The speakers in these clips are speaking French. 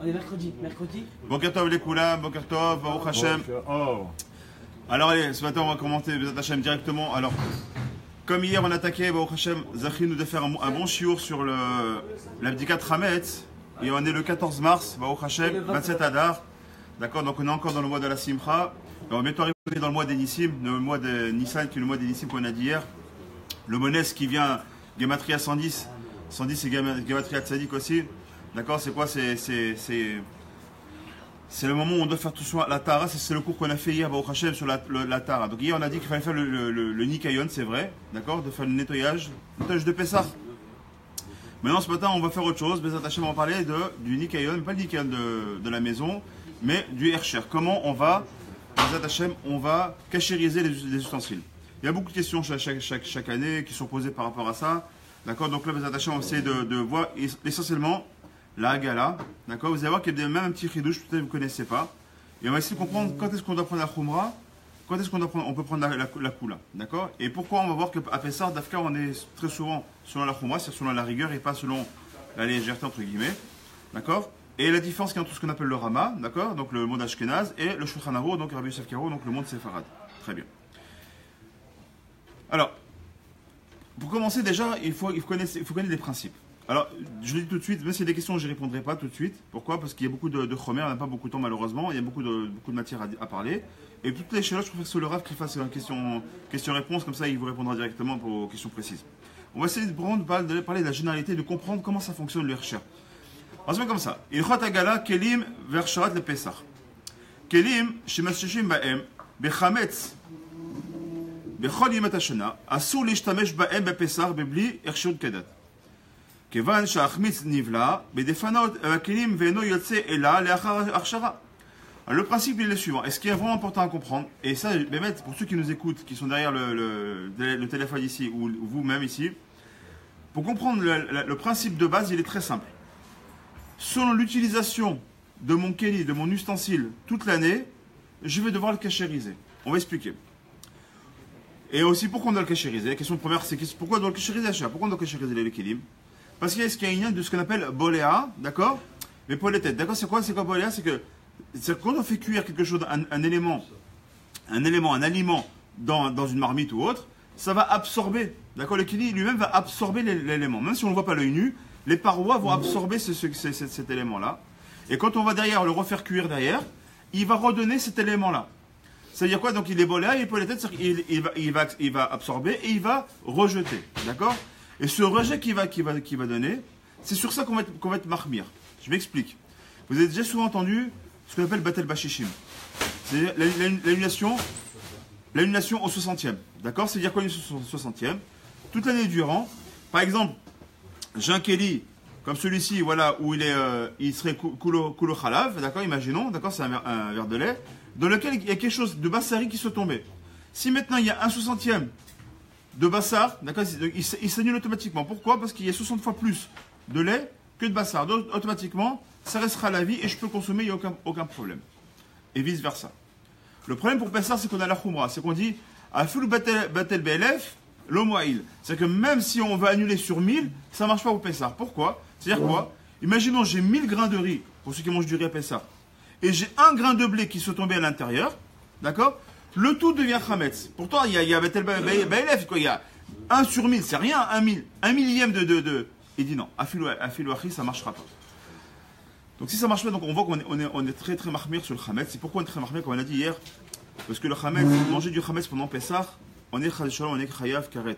On est mercredi. Mercredi. Boker Tov les Koulam, Boker Tov, Baruch Hashem. Alors allez, ce matin on va commenter Bezat Hashem directement. Alors, comme hier on attaquait, Baruch Hashem, Zachri nous de faire un bon shiur sur l'abdikat Hametz. Et on est le 14 mars, Baruch Hashem, 27 Adar. D'accord, donc on est encore dans le mois de la Simcha. Et on va bientôt arriver dans le mois des Nissim, le mois de Nissan, qui est le mois des Nissim qu'on a dit hier. Le Monès qui vient, Gematria 110. 110 c'est Gematria Tzadik aussi. D'accord, c'est quoi? C'est le moment où on doit faire tout ça. La Tara, c'est le cours qu'on a fait hier, Baruch Hashem, sur la Tara. Donc hier on a dit qu'il fallait faire le Nikayon, c'est vrai. D'accord, de faire le nettoyage de Pessah. Maintenant ce matin on va faire autre chose. Bezat Hashem, on va parler du Nikayon, pas le Nikayon de la maison, mais du Hersher. Comment on va, Bezat Hashem, on va cachériser les ustensiles. Il y a beaucoup de questions chaque année qui sont posées par rapport à ça. D'accord, donc là, Bezat Hashem, on va essayer de voir essentiellement la Hagala. D'accord, vous allez voir qu'il y a même un petit chidouche, peut-être que vous ne connaissez pas. Et on va essayer de comprendre quand est-ce qu'on doit prendre la Khumra, quand est-ce on peut prendre la Kula. D'accord, et pourquoi on va voir qu'à Pessah, d'Afka, on est très souvent selon la Khumra, c'est selon la rigueur et pas selon la légèreté, entre guillemets. D'accord, et la différence qu'il y a entre ce qu'on appelle le Rama, d'accord, donc le monde Ashkenaz, et le Shulchan Aruch, donc Rabbi Yosef Karo, donc le monde Séfarade. Très bien. Alors, pour commencer, déjà, il faut connaître les principes. Alors, je le dis tout de suite, même s'il y a des questions, je n'y répondrai pas tout de suite. Pourquoi? Parce qu'il y a beaucoup de chomer, on n'a pas beaucoup de temps malheureusement, il y a beaucoup de matière à parler. Et toutes les choses, je préfère que ce soit le Rav qui fasse une question-réponse, comme ça il vous répondra directement aux questions précises. On va essayer de parler de la généralité, de comprendre comment ça fonctionne le Hersher. On se met comme ça. Ilchot Hagala, Kelim, Versharat, le Pesach. Kelim, Shemashishim Ba'em, Bechametz, בכל ימות השנה, אסור להשתמש בהם בפסח בבלי הרשות כדת. כיוון שהחמיץ נבלע, בדפנות הכלים ואינו יוצא אלא לאחר הכשרה. Alors le principe il est le suivant, et ce qui est vraiment important à comprendre, et ça, pour ceux qui nous écoutent, qui sont derrière le téléphone ici, ou vous-même ici, pour comprendre le principe de base, il est très simple. Selon l'utilisation de mon keli, de mon ustensile, toute l'année, je vais devoir le cachériser. On va expliquer. Et aussi, pourquoi on doit le cachériser? La question première, c'est pourquoi on doit le cachériser? Pourquoi on doit cachériser les kelim? Parce qu'il y a une de ce qu'on appelle boléa, d'accord? Mais pour les têtes, d'accord? C'est quoi boléa? C'est que quand on fait cuire quelque chose, un aliment, un aliment dans une marmite ou autre, ça va absorber, d'accord? Le kelim lui-même va absorber l'élément. Même si on ne le voit pas à l'œil nu, les parois vont absorber cet élément-là. Et quand on va derrière le refaire cuire derrière, il va redonner cet élément-là. Ça veut dire quoi? Donc il est boléa et pour les têtes, il va absorber et il va rejeter. D'accord? Et ce rejet qu'il va donner, c'est sur ça qu'on va être marmir. Je m'explique. Vous avez déjà souvent entendu ce qu'on appelle Batel Bashishim. C'est l'annulation au 60e. D'accord? C'est-à-dire quoi, l'annulation au 60e? Toute l'année durant, par exemple, j'ai un Keli, comme celui-ci, voilà, où il serait Kulo Chalav, d'accord? Imaginons, d'accord? C'est un verre de lait, dans lequel il y a quelque chose de bassari qui se tombait. Si maintenant il y a un 60e de bassar, d'accord, il s'annule automatiquement. Pourquoi? Parce qu'il y a 60 fois plus de lait que de bassar. Donc automatiquement, ça restera à la vie et je peux consommer, il n'y a aucun problème. Et vice versa. Le problème pour Pessah, c'est qu'on a la khumra, c'est qu'on dit Afulu batel belef, l'omoail. C'est-à-dire que même si on veut annuler sur 1000, ça ne marche pas pour Pessah. Pourquoi? C'est-à-dire quoi? Imaginons, j'ai 1000 grains de riz, pour ceux qui mangent du riz à Pessah, et j'ai un grain de blé qui se tombait à l'intérieur, d'accord? Le tout devient chametz. Pourtant, il y a Batel Baelef, quoi. Il y a 1 sur 1000, c'est rien, 1 millième de. Il dit non, Afilou Achi, ça ne marchera pas. Donc si ça ne marche pas, donc on voit qu'on est très très mahmir sur le chametz. C'est pourquoi on est très mahmir, comme on a dit hier? Parce que le chametz, manger du chametz pendant Pessah, on est chayav karet.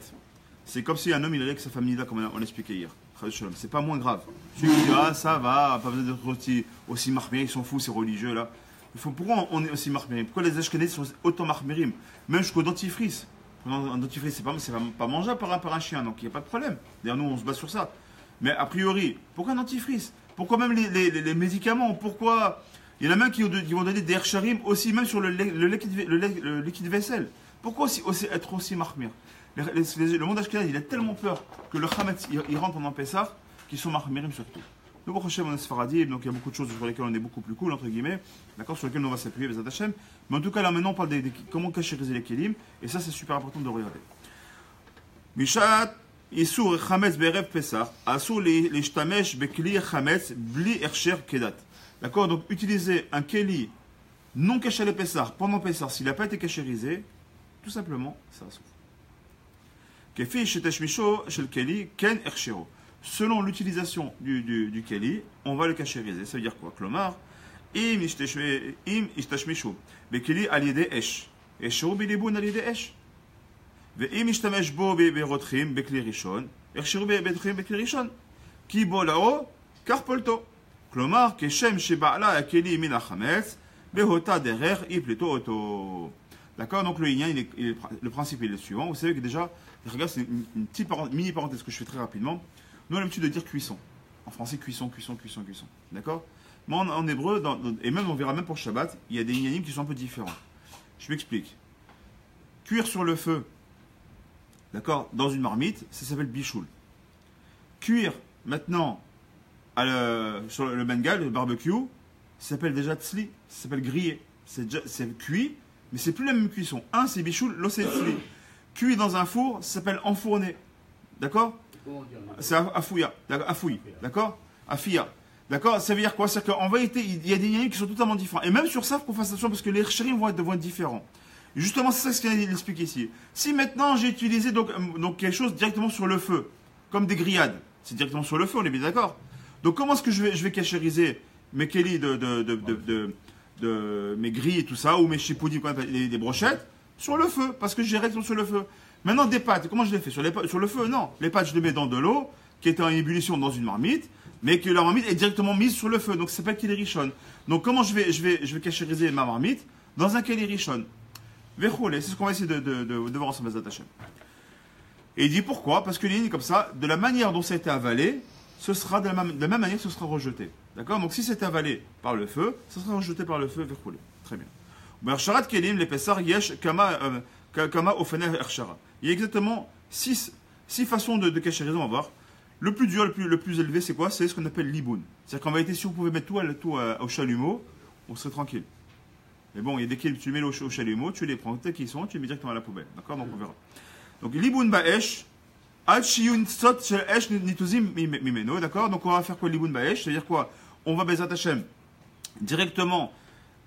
C'est comme si un homme il allait avec sa famille là, comme on l'expliquait hier. C'est pas moins grave. Celui qui dit ah ça va, pas besoin d'être aussi marmir, ils sont fous, c'est religieux là. Pourquoi on est aussi marmirim? Pourquoi les Ashkenazis sont autant marmirim? Même jusqu'au dentifrice. Un dentifrice, c'est pas mangeable par un chien, donc il n'y a pas de problème. D'ailleurs, nous, on se base sur ça. Mais a priori, pourquoi un dentifrice? Pourquoi même les médicaments? Pourquoi? Il y en a même qui vont donner des hersharim aussi, même sur le liquide vaisselle. Pourquoi être aussi marmir? Le monde Ashkenaz, il a tellement peur que le chametz, il rentre pendant Pessah, qu'ils sont marmirim surtout. Nous, Baruch Hashem, on est Sfaradi, donc il y a beaucoup de choses sur lesquelles on est beaucoup plus cool, entre guillemets, d'accord, sur lesquelles on va s'appuyer, Bezat Hashem. Mais en tout cas, là maintenant, on parle de comment cachériser les kelim, et ça, c'est super important de regarder. Mishat, Isur Chametz Berev Pesach, Asur les Shtamesh Bekli Chametz, Bli Hersher Kedat. D'accord? Donc, utiliser un keli non caché les Pessar pendant Pessar, s'il n'a pas été cachérisé, tout simplement, ça souffre. Kefi sheteshmisho shel keli ken ershiro. Selon l'utilisation du keli, on va le cachériser. Ça veut dire quoi? Klomar, im ishtashmishu, bekeli alide esh. Eshiru bilibun alide esh. Ve'im ishtamesh bo berotrim bekli rishon. Ershiru berotrim bekli rishon. Ki bo lao, karpolto. Klomar, keshem sheba'ala akeli min achametz, behota derer i plutôt auto. D'accord? Donc le yin, le principe est le suivant. Vous savez que déjà, regarde, c'est une petite mini parenthèse que je fais très rapidement. Nous, on a l'habitude de dire cuisson. En français, cuisson. D'accord? Mais en hébreu, et même on verra même pour Shabbat, il y a des inyanim qui sont un peu différents. Je m'explique. Cuire sur le feu, d'accord, dans une marmite, ça s'appelle bichoul. Cuire maintenant sur le bengal, le barbecue, ça s'appelle déjà tzli, ça s'appelle griller. C'est cuit, mais c'est plus la même cuisson. Un, c'est bichoul, l'autre, c'est tzli. Cuit dans un four, ça s'appelle enfourné. D'accord? C'est afouya, d'accord? Afia, d'accord? Ça veut dire quoi? C'est qu'en vérité, il y a des liens qui sont totalement différents. Et même sur ça, il faut faire attention parce que les chérim vont être différents. Justement, c'est ça ce qu'il explique ici. Si maintenant j'ai utilisé donc quelque chose directement sur le feu, comme des grillades, c'est directement sur le feu, on est bien d'accord? Donc comment est-ce que je vais cachériser mes kelis mes grilles et tout ça, ou mes chipoudim, des brochettes, sur le feu, parce que j'ai directement sur le feu. Maintenant, des pâtes, comment je les fais sur le feu? Non, les pâtes, je les mets dans de l'eau, qui est en ébullition dans une marmite, mais que la marmite est directement mise sur le feu. Donc, ça s'appelle keli rishon. Donc, comment je vais cachériser ma marmite? Dans un keli rishon. Vechoule, c'est ce qu'on va essayer de voir ensemble, Bezat Hashem. Et il dit pourquoi? Parce que l'idée, comme ça, de la manière dont ça a été avalé, ce sera de la même manière que ce sera rejeté. D'accord? Donc, si c'est avalé par le feu, ce sera rejeté par le feu, vechoule. Très bien. Sharat kelim, l'épaisseur, yesh, kama ofener ershara. Il y a exactement 6 façons de cachériser, on va voir. Le plus dur, le plus élevé, c'est quoi? C'est ce qu'on appelle l'iboun. C'est-à-dire qu'en vérité, si vous pouvez mettre tout au chalumeau, on serait tranquille. Mais bon, il y a des kills, tu les mets au chalumeau, tu les prends tels qu'ils sont, tu les mets directement à la poubelle. D'accord? Donc on verra. Donc l'iboun ba'esh, al shiyun sot shel esh nituzim mimeno. D'accord? Donc on va faire quoi l'iboun ba'esh? C'est-à-dire quoi? On va Bezat Hashem directement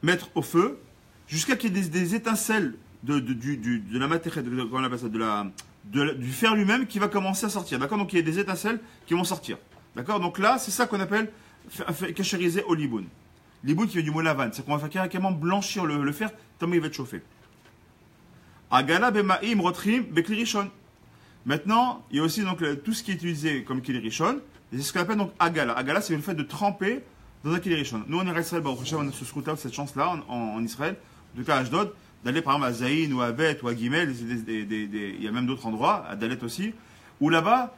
mettre au feu jusqu'à qu'il y ait des étincelles de la matière, comment on appelle ça, du fer lui-même qui va commencer à sortir. D'accord? Donc il y a des étincelles qui vont sortir. D'accord? Donc là, c'est ça qu'on appelle cachériser au liboun. Liboun qui vient du mot lavan. C'est qu'on va faire carrément blanchir le fer tellement il va être chauffé. Agala bema'im rotrim bekli rishon. Maintenant, il y a aussi donc, tout ce qui est utilisé comme keli rishon. C'est ce qu'on appelle donc agala. Agala, c'est le fait de tremper dans un keli rishon. Nous, on est en Israël, on a ce scrutin, cette chance-là en Israël, en tout cas à Ashdod, d'aller par exemple à Zaïn ou à Bet ou à Gimel, il y a même d'autres endroits, à Dalet aussi, où là-bas,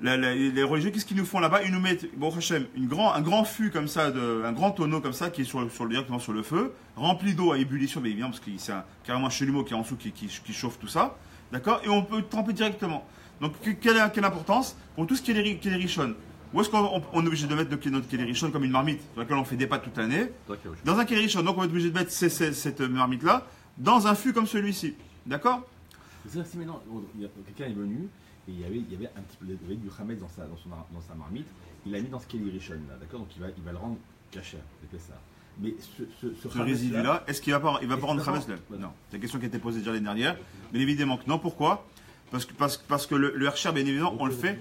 les religieux, qu'est-ce qu'ils nous font là-bas? Ils nous mettent, un grand fût comme ça, un grand tonneau comme ça, qui est directement sur le feu, rempli d'eau à ébullition, bien évidemment, parce que c'est carrément un chalumeau qui est en dessous, qui chauffe tout ça, d'accord? Et on peut tremper directement. Donc, quelle importance pour tout ce qui est les richonnes? Où est-ce qu'on est obligé de mettre notre keli rishon comme une marmite sur laquelle on fait des pâtes toute l'année? Dans un keli rishon. Donc on est obligé de mettre cette marmite-là dans un fût comme celui-ci. D'accord? C'est-à-dire que si maintenant quelqu'un est venu et il y avait un petit peu du chametz dans sa marmite, il l'a mis dans ce keli rishon là, d'accord? Donc il va le rendre kasher, l'épaisseur. Mais ce résidu-là, est-ce qu'il va pas rendre chametz là? Non. C'est la question qui a été posée déjà l'année dernière. Mais évidemment que non. Pourquoi? Parce que le hercher, bien évidemment, on le fait.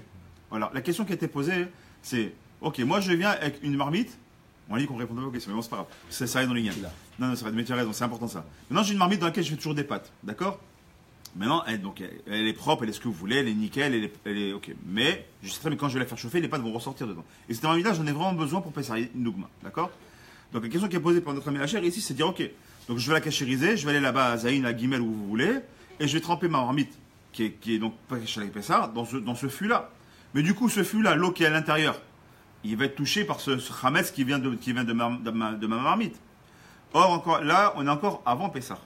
Voilà, la question qui a été posée, c'est ok, moi je viens avec une marmite. On a dit qu'on répondait pas aux questions, mais bon, c'est pas grave. Ça arrive dans les liens. Non, c'est vrai, mais tu as raison, c'est important ça. Maintenant, j'ai une marmite dans laquelle je fais toujours des pâtes, d'accord? Maintenant, elle est propre, elle est ce que vous voulez, elle est nickel, elle est ok. Mais, je sais très bien, quand je vais la faire chauffer, les pâtes vont ressortir dedans. Et cette marmite-là, j'en ai vraiment besoin pour passer une nougma, d'accord? Donc, la question qui est posée par notre ami Hacher ici, c'est de dire ok, donc je vais la cachériser, je vais aller là-bas à Zaïn, à Gimel, où vous voulez, et je vais tremper ma marmite, qui est donc pas cachée avec Pessar, dans ce fût-là. Mais du coup, ce fût-là, l'eau qui est à l'intérieur, il va être touché par ce chametz qui vient de ma marmite. Or, encore, là, on est encore avant Pessah.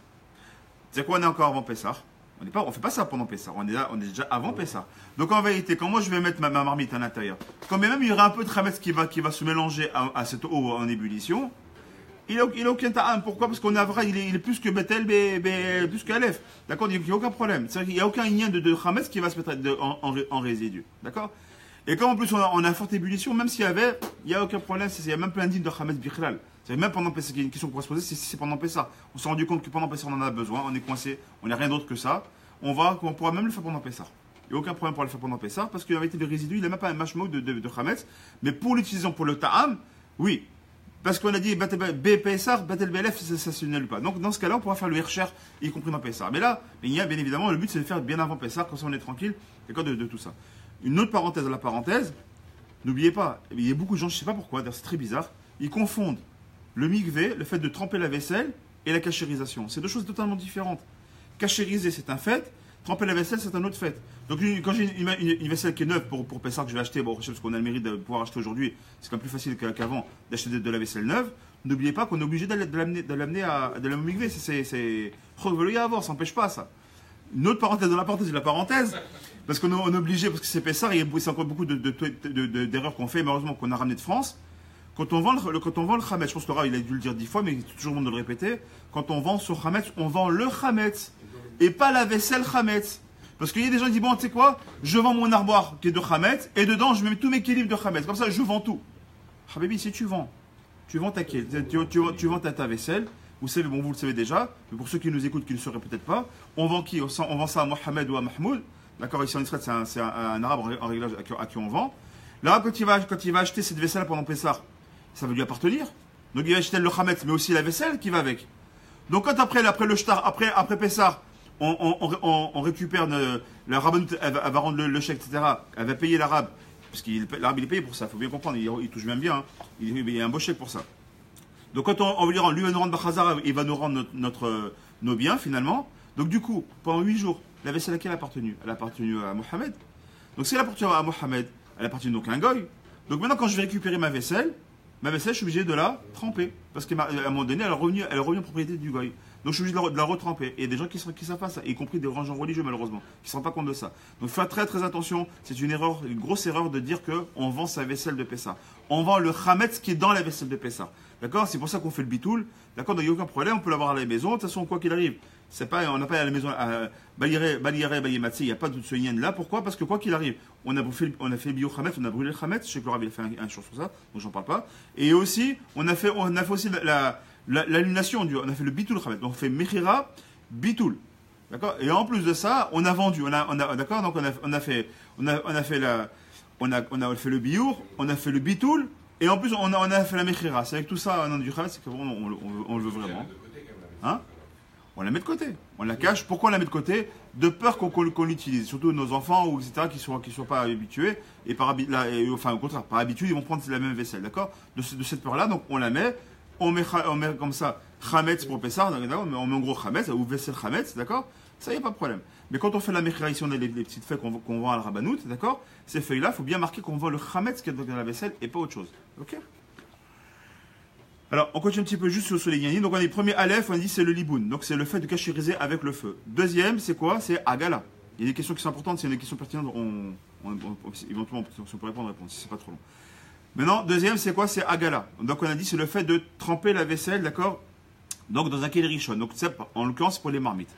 C'est quoi, on est encore avant Pessah? On ne fait pas ça pendant Pessah. On est déjà avant Pessah. Donc, en vérité, quand moi je vais mettre ma marmite à l'intérieur, quand même il y aura un peu de chametz qui va se mélanger à cette eau en ébullition, il n'a aucun ta'am. Pourquoi? Parce qu'on a vrai, il est plus que Bethel, plus qu'Aleph. D'accord? Il n'y a aucun problème. C'est-à-dire qu'il n'y a aucun lien de chametz qui va se mettre en résidu. D'accord? Et comme en plus on a une forte ébullition, même s'il y avait, il n'y a aucun problème, il n'y a même pas un digne de Khametz Bichlal. C'est même pendant Pessah, il y a une question qu'on pourrait se poser, c'est pendant Pessah. On s'est rendu compte que pendant Pessah on en a besoin, on est coincé, on n'a rien d'autre que ça. On pourra même le faire pendant Pessah. Il n'y a aucun problème pour le faire pendant Pessah, parce qu'il y avait été des résidus, il n'a même pas un mashmouk de Khametz. Mais pour l'utilisation pour le ta'am, oui. Parce qu'on a dit B Pessah, Batel BLF, ça se n'annule pas. Donc dans ce cas-là, on pourra faire le Hirscher, y compris dans Pessah. Mais là, il y a bien évidemment, le but c'est de faire bien avant Pessah, comme ça on est tranquille, d'accord, de tout ça. Une autre parenthèse dans la parenthèse, n'oubliez pas, il y a beaucoup de gens, je ne sais pas pourquoi, d'ailleurs c'est très bizarre, ils confondent le mikvé, le fait de tremper la vaisselle, et la cachérisation. C'est deux choses totalement différentes. Cachériser, c'est un fait. Tremper la vaisselle, c'est un autre fait. Donc, quand j'ai une vaisselle qui est neuve pour Pessah que je vais acheter, bon, parce qu'on a le mérite de pouvoir acheter aujourd'hui, c'est quand même plus facile qu'avant d'acheter de la vaisselle neuve. N'oubliez pas qu'on est obligé de l'amener à de la mikvé. C'est reveler à avoir, ça n'empêche pas ça. Une autre parenthèse dans la parenthèse de la parenthèse, parce qu'on est obligé, parce que c'est Pessah, et c'est encore beaucoup d'erreurs qu'on fait, malheureusement, qu'on a ramené de France. Quand on vend le Khametz, je pense que Laura, il a dû le dire 10 fois, mais c'est toujours bon de le répéter. Quand on vend ce Khametz, on vend le Khametz et pas la vaisselle Khametz. Parce qu'il y a des gens qui disent, bon, tu sais quoi, je vends mon armoire qui est de Khametz et dedans, je mets tous mes kélim de Khametz. Comme ça, je vends tout. Habibi, si tu vends tu vends ta vaisselle. Vous savez, bon, vous le savez déjà, mais pour ceux qui nous écoutent, qui ne le sauraient peut-être pas, on vend qui? On vend ça à Mohamed ou à Mahmoud. D'accord, ici en Israël, c'est un arabe en réglage à qui on vend. Là, quand il va acheter cette vaisselle pendant Pessah, ça va lui appartenir. Donc il va acheter le Khametz, mais aussi la vaisselle qui va avec. Donc quand après le shtar, après Pessah, on récupère la rabbinut, elle va rendre le chèque, etc. Elle va payer l'arabe, parce que l'arabe il est payé pour ça, il faut bien comprendre, il touche même bien, hein. Il y a un beau chèque pour ça. Donc quand on va lui rendre, nous rendre Bachazar, il va nous rendre nos biens finalement. Donc du coup, pendant 8 jours, la vaisselle à qui elle a appartenu? Elle a appartenu à Mohamed. Donc si elle appartient à Mohamed, elle appartient donc à un goy. Donc maintenant quand je vais récupérer ma vaisselle, je suis obligé de la tremper. Parce qu'à un moment donné, elle est revenue en propriété du goy. Donc je suis obligé de la retremper. Et il y a des gens qui savent pas ça, y compris des grands gens religieux malheureusement, qui ne se rendent pas compte de ça. Donc faites très très attention, c'est une grosse erreur de dire qu'on vend sa vaisselle de Pessah. On vend le Khametz qui est dans la vaisselle de Pessah. D'accord? C'est pour ça qu'on fait le bitoul. D'accord? Donc il n'y a aucun problème, on peut l'avoir à la maison. De toute façon, quoi qu'il arrive, on n'a pas à la maison à Baliré, Bayimatsi, il n'y a pas de ce yen là. Pourquoi? Parce que quoi qu'il arrive, on a fait le bio Khametz, on a brûlé le Khametz. Je sais que Laura il a fait un show sur ça, donc j'en parle pas. Et aussi, on a fait aussi l'annulation, on a fait le bitoul Khametz. Donc on fait Mechira, bitoul. D'accord? Et en plus de ça, on a vendu. D'accord? Donc on a fait le biour, on a fait le bitoul. Et en plus, on a fait la Mechira. C'est avec tout ça, on a du Khametz, c'est que vraiment, on le veut vraiment. Hein? On la met de côté. On la cache. Pourquoi on la met de côté? De peur qu'on l'utilise. Surtout nos enfants, ou etc., qui ne sont pas habitués. Enfin, au contraire, pas habitués, ils vont prendre la même vaisselle. D'accord? De cette peur-là, donc on la met. On met comme ça Khametz pour Pessah. On met en gros Khametz, ou vaisselle Khametz. D'accord? Ça, il n'y a pas de problème. Mais quand on fait la Mechira, ici, on a les petites feuilles qu'on vend à la Rabbanout. D'accord? Ces feuilles-là, il faut bien marquer qu'on vend le Khametz qui est dans la vaisselle et pas autre chose. Ok? Alors, on continue un petit peu juste sur les Yanin. Donc, on a le premier Aleph, on a dit c'est le Liboun. Donc, c'est le fait de cachériser avec le feu. Deuxième, c'est quoi? C'est Agala. Il y a des questions qui sont importantes. S'il y a des questions pertinentes, éventuellement, si on peut répondre, si c'est pas trop long. Maintenant, deuxième, c'est quoi? C'est Agala. Donc, on a dit c'est le fait de tremper la vaisselle, d'accord? Donc, dans un Keli Rishon. Donc, en l'occurrence, pour les marmites.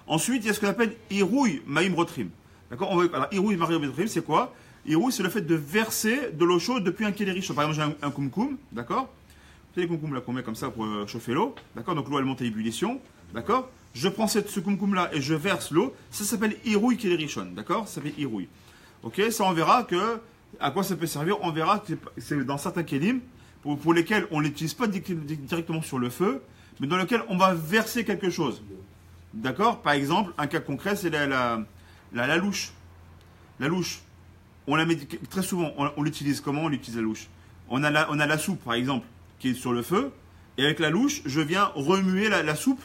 Ensuite, il y a ce qu'on appelle Irouille Maïm Rotrim. D'accord? Alors, Irouille Maïm Rotrim, c'est quoi? Irouille, c'est le fait de verser de l'eau chaude depuis un Keli Rishon. Par exemple, j'ai un koum-koum, d'accord? C'est les koum-koum là qu'on met comme ça pour chauffer l'eau, d'accord? Donc l'eau elle monte à ébullition, d'accord? Je prends ce koum-koum là et je verse l'eau, ça s'appelle Irouille Kelirishon, d'accord? Ça s'appelle Irouille. Ok? Ça on verra à quoi ça peut servir, on verra que c'est dans certains kélim pour lesquels on ne l'utilise pas directement sur le feu, mais dans lequel on va verser quelque chose. D'accord? Par exemple, un cas concret, c'est la louche. La louche, on la met très souvent, on l'utilise comment? On l'utilise la louche. On a la soupe par exemple qui est sur le feu, et avec la louche, je viens remuer la soupe,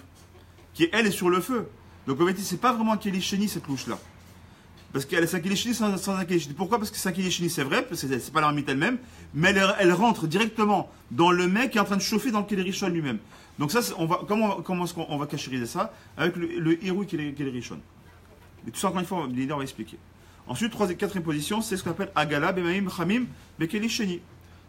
qui elle est sur le feu. Donc en fait, c'est pas vraiment un kélicheni cette louche-là. Parce qu'elle est un kélicheni sans un kélicheni. Pourquoi? Parce que c'est un kélicheni, c'est vrai, parce que c'est pas la marmite elle-même, mais elle rentre directement dans le mec qui est en train de chauffer dans le kélirichon lui-même. Donc ça, comment est-ce qu'on va cachériser ça? Avec le hiroui kélirichon. Et tout ça, encore une fois, l'idée, on va expliquer. Ensuite, quatrième position, c'est ce qu'on appelle agala, bemaim, chamim, bekelicheni.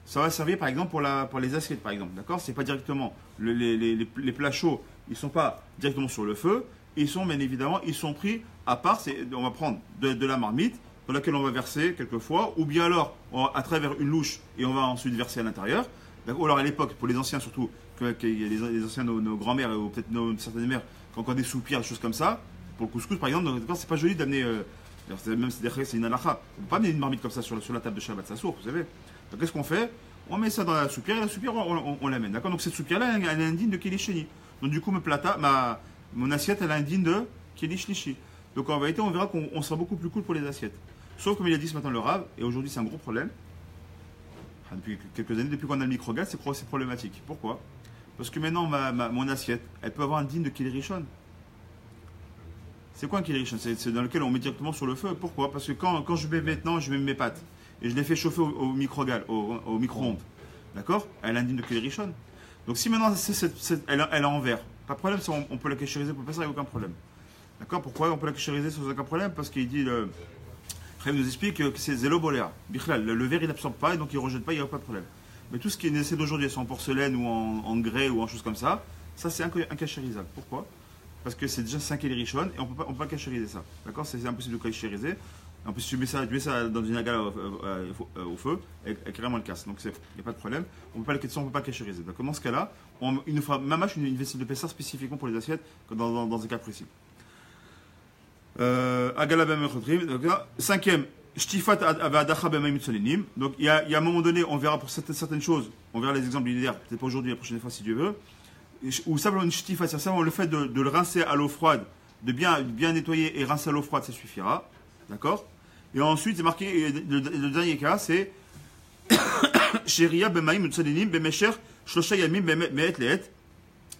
Ça va servir par exemple pour les assiettes par exemple, d'accord? C'est pas directement les plats chauds, ils sont pas directement sur le feu, ils sont bien évidemment, ils sont pris à part. On va prendre de la marmite dans laquelle on va verser quelquefois, ou bien alors à travers une louche et on va ensuite verser à l'intérieur. Ou alors à l'époque, pour les anciens surtout, qu'il y a les anciens, nos grands-mères ou peut-être certaines mères, qui ont encore des soupirs, des choses comme ça, pour le couscous par exemple, donc c'est pas joli d'amener, même c'est une halakha, on ne peut pas amener une marmite comme ça sur la table de Shabbat, ça sourd, vous savez. Donc qu'est-ce qu'on fait? On met ça dans la soupière et la soupière on l'amène, d'accord? Donc cette soupière-là, elle est indigne de Kelisheni. Donc du coup, mon assiette, elle est indigne de Kelishlishi. Donc en vérité, on verra qu'on sera beaucoup plus cool pour les assiettes. Sauf comme il a dit ce matin le Rav, et aujourd'hui c'est un gros problème, depuis quelques années, depuis qu'on a le micro-gaz, c'est problématique. Pourquoi? Parce que maintenant, mon assiette, elle peut avoir un digne de Kili Rishon. C'est quoi un Kili Rishon? C'est dans lequel on met directement sur le feu. Pourquoi? Parce que quand je mets maintenant, je mets mes pâtes, et je les fais chauffer au micro-gaz, au micro-ondes, d'accord? Elle a un digne de Kili Rishon. Donc si maintenant, elle est en verre, pas de problème, on peut la kéchériser pour pas ça, il n'y a aucun problème. D'accord? Pourquoi on peut la kéchériser sans aucun problème? Parce qu'il dit... Après, il nous explique que c'est zélo boléa. Le verre, il n'absorbe pas et donc il ne rejette pas, il n'y a pas de problème. Mais tout ce qui est nécessaire d'aujourd'hui, soit en porcelaine ou en grès ou en choses comme ça, ça c'est incachérisable. Pourquoi? Parce que c'est déjà 5 rishon et on ne peut pas cachériser ça. D'accord? C'est impossible de cachériser. En plus, tu mets ça dans une agale au feu, et carrément le casse. Donc il n'y a pas de problème. On ne peut pas cachériser. Donc dans ce cas-là, il nous fera mamash une vaisselle de Pessah spécifiquement pour les assiettes dans un cas précis. Cinquième, donc il y a un moment donné, on verra pour certaines choses, on verra les exemples linéaires, peut-être pas aujourd'hui, la prochaine fois si Dieu veut, ou simplement une shtifat, c'est simplement le fait de le rincer à l'eau froide, de bien nettoyer et rincer à l'eau froide, ça suffira, d'accord? Et ensuite, c'est marqué, le dernier cas, c'est Sheria bemaim mutsalinim bemesher shlosha yamim bemet leet,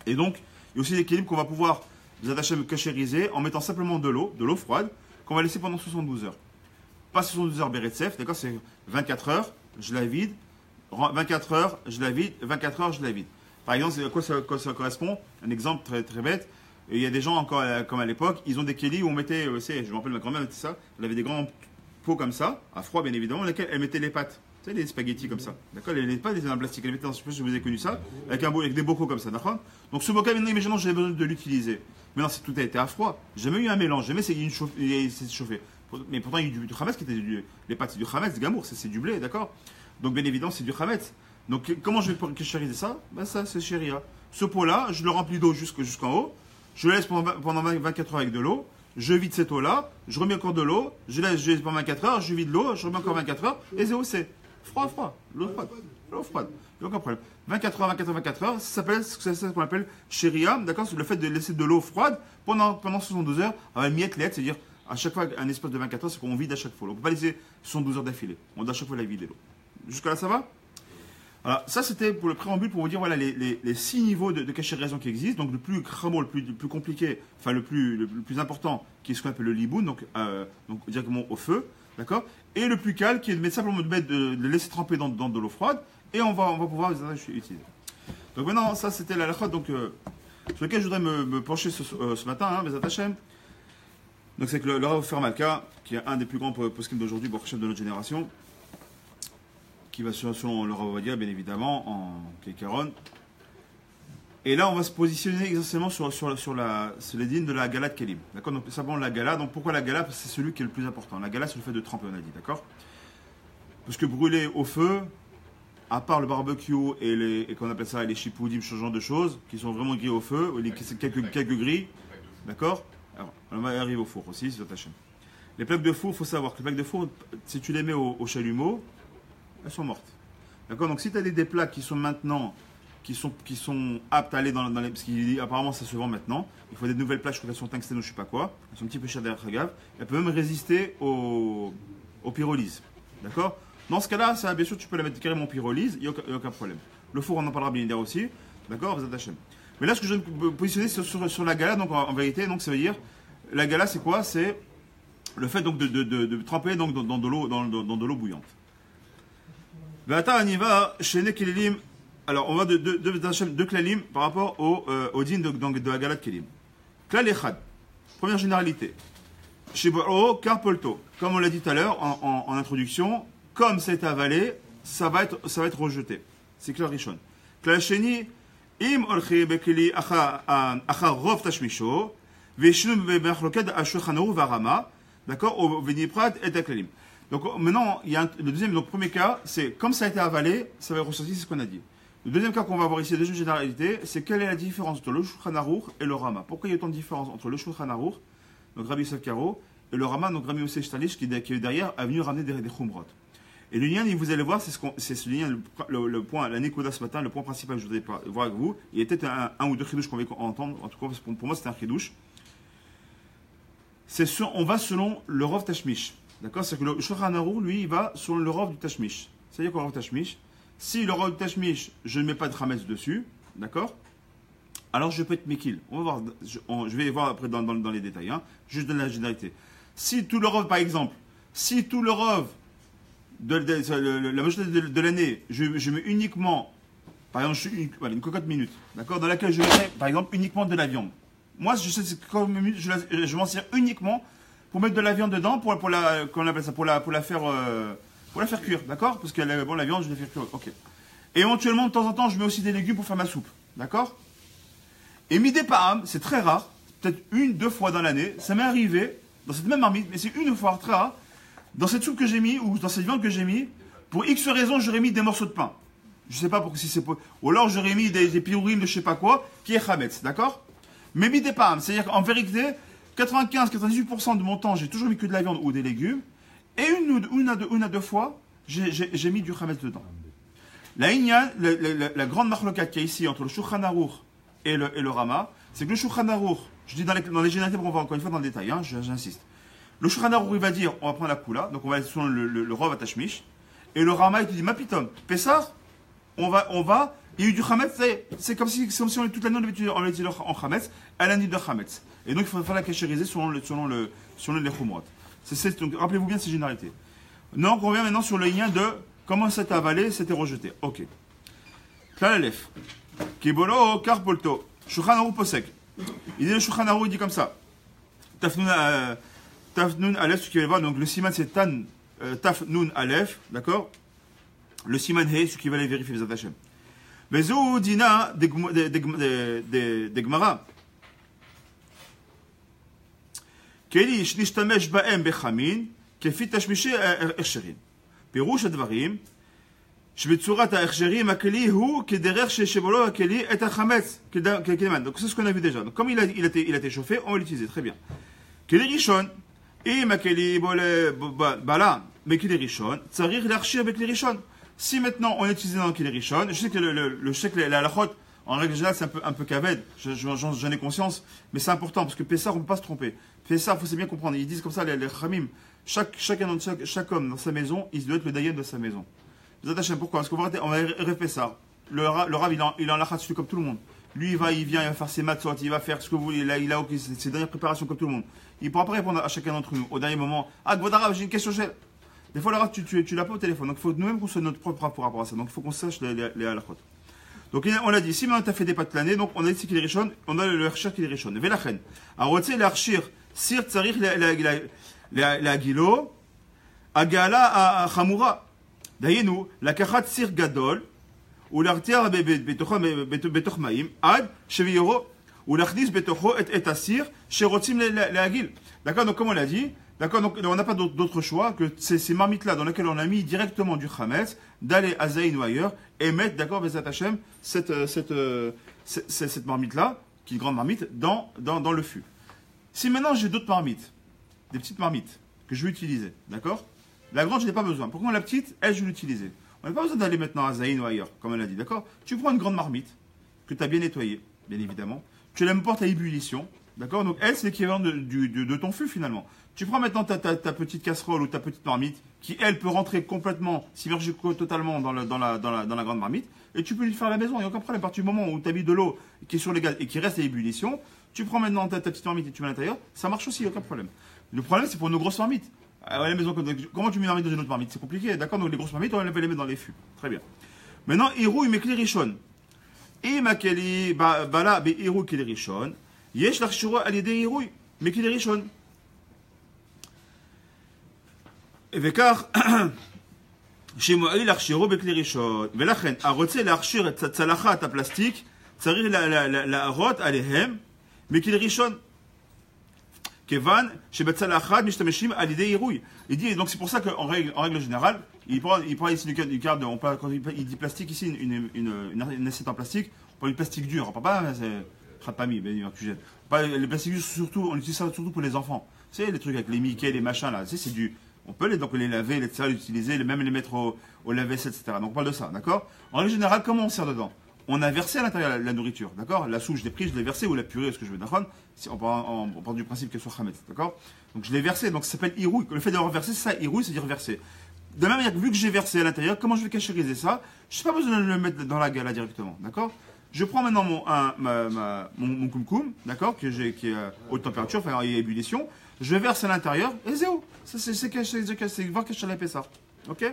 et donc il y a aussi l'équilibre qu'on va pouvoir vous attachez à cachériser en mettant simplement de l'eau froide, qu'on va laisser pendant 72 heures. Pas 72 heures Beretsef, d'accord, c'est 24 heures, je la vide, 24 heures, je la vide, 24 heures, je la vide. Par exemple, c'est à quoi ça correspond? Un exemple très, très bête, il y a des gens encore, comme à l'époque, ils ont des kélis où on mettait, je me rappelle ma grand-mère mettait ça, elle avait des grands pots comme ça, à froid bien évidemment, dans lesquels elle mettait les pâtes. Tu sais, les spaghettis comme ça. D'accord? Les pâtes étaient en plastique. Elle mettait dans, je sais pas si vous avez connu ça, avec des bocaux comme ça. D'accord? Donc ce bocal, maintenant, imaginons, j'ai besoin de l'utiliser. Maintenant, tout a été à froid. J'ai jamais eu un mélange. Jamais c'est chauffé. Mais pourtant, il y a du chametz qui était les pâtes, c'est du chametz, du gamour, c'est du blé. D'accord? Donc bien évidemment, c'est du chametz. Donc comment je vais cachériser ça? Ben ça, c'est chéria. Ce pot-là, je le remplis d'eau jusqu'en haut. Je le laisse pendant 24 heures avec de l'eau. Je vide cette eau-là. Je remets encore de l'eau. Je laisse pendant 24 heures. Je vide l'eau. Je remets encore 24 heures. Et c'est froid. L'eau froide. Il n'y a aucun problème. 24 heures, ça s'appelle c'est ce qu'on appelle chéria, d'accord? C'est le fait de laisser de l'eau froide pendant 72 heures, avec miette lettre, c'est-à-dire à chaque fois un espace de 24 heures, c'est qu'on vide à chaque fois. On ne peut pas laisser 72 heures d'affilée. On doit à chaque fois la vider l'eau. Jusqu'à là, ça va? Alors, ça, c'était pour le préambule pour vous dire voilà les 6 niveaux de cachérisation qui existent. Donc, le plus cramo, le plus compliqué, enfin le plus important, qui est ce qu'on appelle le liboun, donc directement au feu, d'accord? Et le plus calme, qui est de mettre simplement de laisser tremper dans de l'eau froide, et on va pouvoir les utiliser. Donc maintenant, ça c'était la halakha, donc sur lequel je voudrais me pencher ce matin, mes attachés. Donc c'est que le Rav Ofer Malka, qui est un des plus grands poskim d'aujourd'hui, chef de notre génération, qui va selon le Rav Ovadia, bien évidemment, en Keikaron. Et là, on va se positionner exactement sur les dînes de la gala de Kelim. D'accord? Donc, simplement la gala. Donc, pourquoi la gala? Parce que c'est celui qui est le plus important. La gala, c'est le fait de tremper, on a dit. D'accord? Parce que brûler au feu, à part le barbecue et qu'on appelle ça les chipoudim, ce genre de choses, qui sont vraiment grillés au feu, quelques grilles. D'accord? Alors, on va arriver au four aussi, c'est attaché. Les plaques de four, il faut savoir que les plaques de four, si tu les mets au chalumeau, elles sont mortes. D'accord? Donc, si tu as des plaques qui sont maintenant. Qui sont aptes à aller dans les... Parce qu'apparemment ça se vend maintenant. Il faut des nouvelles plaques, je crois qu'elles sont tungstène ou je ne sais pas quoi. Elles sont un petit peu chères derrière Khagav. Elles peuvent même résister aux pyrolyses. D'accord? Dans ce cas-là, ça, bien sûr, tu peux la mettre carrément en pyrolyse, il n'y a aucun problème. Le four, on en parlera bien évidemment aussi. D'accord? Vous êtes Mais là, ce que je vais me positionner sur la gala, donc en vérité, donc, ça veut dire... La gala, c'est quoi? C'est le fait donc, de tremper donc, dans de l'eau bouillante. Vata, on y va, chez Nekililim. Alors, on va de klalim par rapport au din de la gala de Kelim. Klal echad, première généralité. Shibro karpolto, comme on l'a dit tout à l'heure en introduction, comme c'est avalé, ça va être rejeté. C'est klal rishon. Klal sheni, im olchi bekeli achar rov tashmisho, veshnu bemachloked ashulchanu varama, d'accord, au Véniprat et Taklalim. Donc maintenant, il y a le deuxième, donc premier cas, c'est comme ça a été avalé, ça va ressortir, c'est ce qu'on a dit. Le deuxième cas qu'on va voir ici, la deuxième généralité, c'est quelle est la différence entre le Shulchan Aruch et le Rama. Pourquoi il y a autant de différence entre le Shulchan Aruch, donc Rabbi Yosef Karo, et le Rama, donc Rabbi Yosef Shtalish, qui est derrière, a venu ramener des Chumrot. Et le lien, vous allez voir, c'est ce lien, le point, la Nikoda ce matin, le point principal que je voudrais voir avec vous. Il y a peut-être un ou deux chidouches qu'on va entendre, en tout cas pour moi c'est un chidouche. On va selon le Rov Tashmish. D'accord. C'est que le Shulchan Aruch, lui, il va selon le Rov du Tashmish. C'est-à-dire qu'au Rov Tashmish, si le Rov du Tashmish, je ne mets pas de Chametz dessus, d'accord, alors je peux être Mekil. On va voir, je vais voir après dans les détails, hein, juste dans la généralité. Si tout le Rov, par exemple, si tout le Rov la majorité de l'année, je mets uniquement, par exemple, une cocotte minute, d'accord, dans laquelle je mets, par exemple, uniquement de la viande. Moi, je sais que cocotte minute, je m'en sers uniquement pour mettre de la viande dedans, pour la faire cuire, d'accord, parce que la viande, je vais faire cuire, ok. Et éventuellement, de temps en temps, je mets aussi des légumes pour faire ma soupe, d'accord. Et midi par c'est très rare, peut-être une, deux fois dans l'année, ça m'est arrivé dans cette même marmite, mais c'est une fois très rare. Dans cette soupe que j'ai mis, ou dans cette viande que j'ai mis, pour X raison, j'aurais mis des morceaux de pain. Je ne sais pas si c'est... Ou alors j'aurais mis des pirourim de je ne sais pas quoi, qui est chametz, d'accord. Mais mis des pains, c'est-à-dire qu'en vérité, 95-98% de mon temps, j'ai toujours mis que de la viande ou des légumes, et une à deux fois, j'ai mis du chametz dedans. La grande marloquat qu'il y a ici entre le Shulchan Aruch et le Rama, c'est que le Shulchan Aruch, je dis dans les généralités, on va encore une fois dans le détail, hein, j'insiste. Le Shulchan Aruch, il va dire, on va prendre la Kula, donc on va être sur le Rov Atashmish, et le Rama, il te dit, ma pitom, Pessah, il y a eu du Chametz, c'est comme si on est toute l'année, on l'utilisait en Chametz, à l'année de Chametz. Et donc, il faut faire la cachériser selon les Chumrot. Donc, rappelez-vous bien ces généralités. Donc, on revient maintenant sur le lien de comment c'était avalé, c'était rejeté. Ok. Klalef. Kibolo, Karpolto. Shulchan Aruch Posek. Il dit, le Shulchan Aruch, il dit comme ça. Tafnoun Aleph, ce qui va voir, donc le siman c'est Tafnoun Aleph, d'accord. Le siman He, ce qui va aller vérifier les attachés. Vezou Dina de Gemara. Keli Shnishtamesh Baem Bechamin, Kefi Tashmishi Ercherin. Pirouche Advarim, Shbetsurat Ercherim, Akeli Hu, Kederech Shebolo, Akeli, et Achametz, Kedeman. Donc c'est ce qu'on a vu déjà. Donc comme il a été chauffé, on va l'utiliser. Très bien. Keli Rishon. Et Makeli Bala, mais Kili Rishon, Tsarir l'archir avec les Rishon. Si maintenant on est utilisé dans Kili Rishon, je sais que la halachot, en règle générale, c'est un peu kaved, j'en ai conscience, mais c'est important parce que Pessah, on ne peut pas se tromper. Pessah, il faut bien comprendre, ils disent comme ça, les Khamim, chaque homme dans sa maison, il doit être le dayan de sa maison. Vous attachez, pourquoi? Parce qu'on va répéter ça. Le Rav, il en lachat dessus comme tout le monde. Lui, il vient, il va faire ses matzot, il va faire ce que vous voulez, il a ses dernières préparations comme tout le monde. Il ne pourra pas répondre à chacun d'entre nous. Au dernier moment, ah, Gvodarav, j'ai une question. Des fois, le Rav, tu l'as pas au téléphone. Donc, il faut nous-mêmes qu'on soit notre propre Rav par rapport à ça. Donc, il faut qu'on sache les halachot. Donc, on l'a dit, si maintenant tu as fait des pâtes planées, donc on a dit qu'il est rishon, on a le archir qui est rishon. Velachen. Alors, on sait l'archir, sir tsarich la gilo, agala a chamura. D'ailleurs, la kachat sir gadol, ou l'artière betoch maïm, ad, chevillero, ou l'ardis betocho et assir, cherotim la agil. D'accord, donc comme on l'a dit, d'accord, donc on n'a pas d'autre choix que ces marmites-là dans lesquelles on a mis directement du chametz, d'aller à Zayn ou ailleurs, et mettre, d'accord, Bezat Hashem, cette marmite-là, qui est une grande marmite, dans le fût. Si maintenant j'ai d'autres marmites, des petites marmites, que je vais utiliser, d'accord, la grande, je n'ai pas besoin. Pourquoi la petite, elle, je vais l'utiliser. On n'a pas besoin d'aller maintenant à Zayn ou ailleurs, comme elle a dit, d'accord. Tu prends une grande marmite, que tu as bien nettoyée, bien évidemment, tu la portes à ébullition, d'accord. Donc elle, c'est l'équivalent de ton fût, finalement. Tu prends maintenant ta petite casserole ou ta petite marmite, qui, elle, peut rentrer complètement, s'immerger totalement dans la grande marmite, et tu peux lui faire à la maison, il n'y a aucun problème. À partir du moment où tu as mis de l'eau qui est sur les gaz et qui reste à ébullition, tu prends maintenant ta petite marmite et tu mets à l'intérieur, ça marche aussi, il n'y a aucun problème. Le problème, c'est pour nos grosses marmites. À la maison, comment tu mets une marmite dans une autre marmite? C'est compliqué, d'accord. Donc les grosses marmites, on va les mettre dans les fûts. Très bien. Maintenant, Hirou, il met clé richon. Et Makeli, Bala, Hirou, clé richon. Yesh l'archiro à l'idée Hirou, mais clé richon. Et Vekar, chez moi, l'archiro, clé richon. Mais la reine, a retiré l'archir et tzalachat à plastique, tsarir la rote, alehem, mais clé richon. Kevan, chez Betsalachad, Mishtameshim, Alidei Irouille. Il dit, donc c'est pour ça qu'en règle générale, il prend ici du cadre, quand il dit plastique ici, une assiette en plastique, on parle du plastique dur, on parle pas, c'est Khatami, les plastiques durs, surtout, on utilise ça surtout pour les enfants. C'est les trucs avec les Mickey, les machins là, c'est du. On peut donc les laver, les utiliser, même les mettre au lave-vaisselle, etc. Donc on parle de ça, d'accord? En règle générale, comment on sert dedans? On a versé à l'intérieur la nourriture, d'accord? La soupe, je l'ai prise, je l'ai versée, ou la purée, ce que je veux dire. On part du principe qu'elle soit Hametz, d'accord? Donc je l'ai versée, donc ça s'appelle Irouille. Le fait d'avoir versé, c'est ça, Irouille, c'est-à-dire verser. De même manière, vu que j'ai versé à l'intérieur, comment je vais cachériser ça? Je n'ai pas besoin de le mettre dans la gala directement, d'accord? Je prends maintenant mon koum-koum, d'accord, qui est à haute température, enfin, il y a ébullition. Je verse à l'intérieur, et zéro. Ça, c'est voir que je l'ai fait ça. Ok?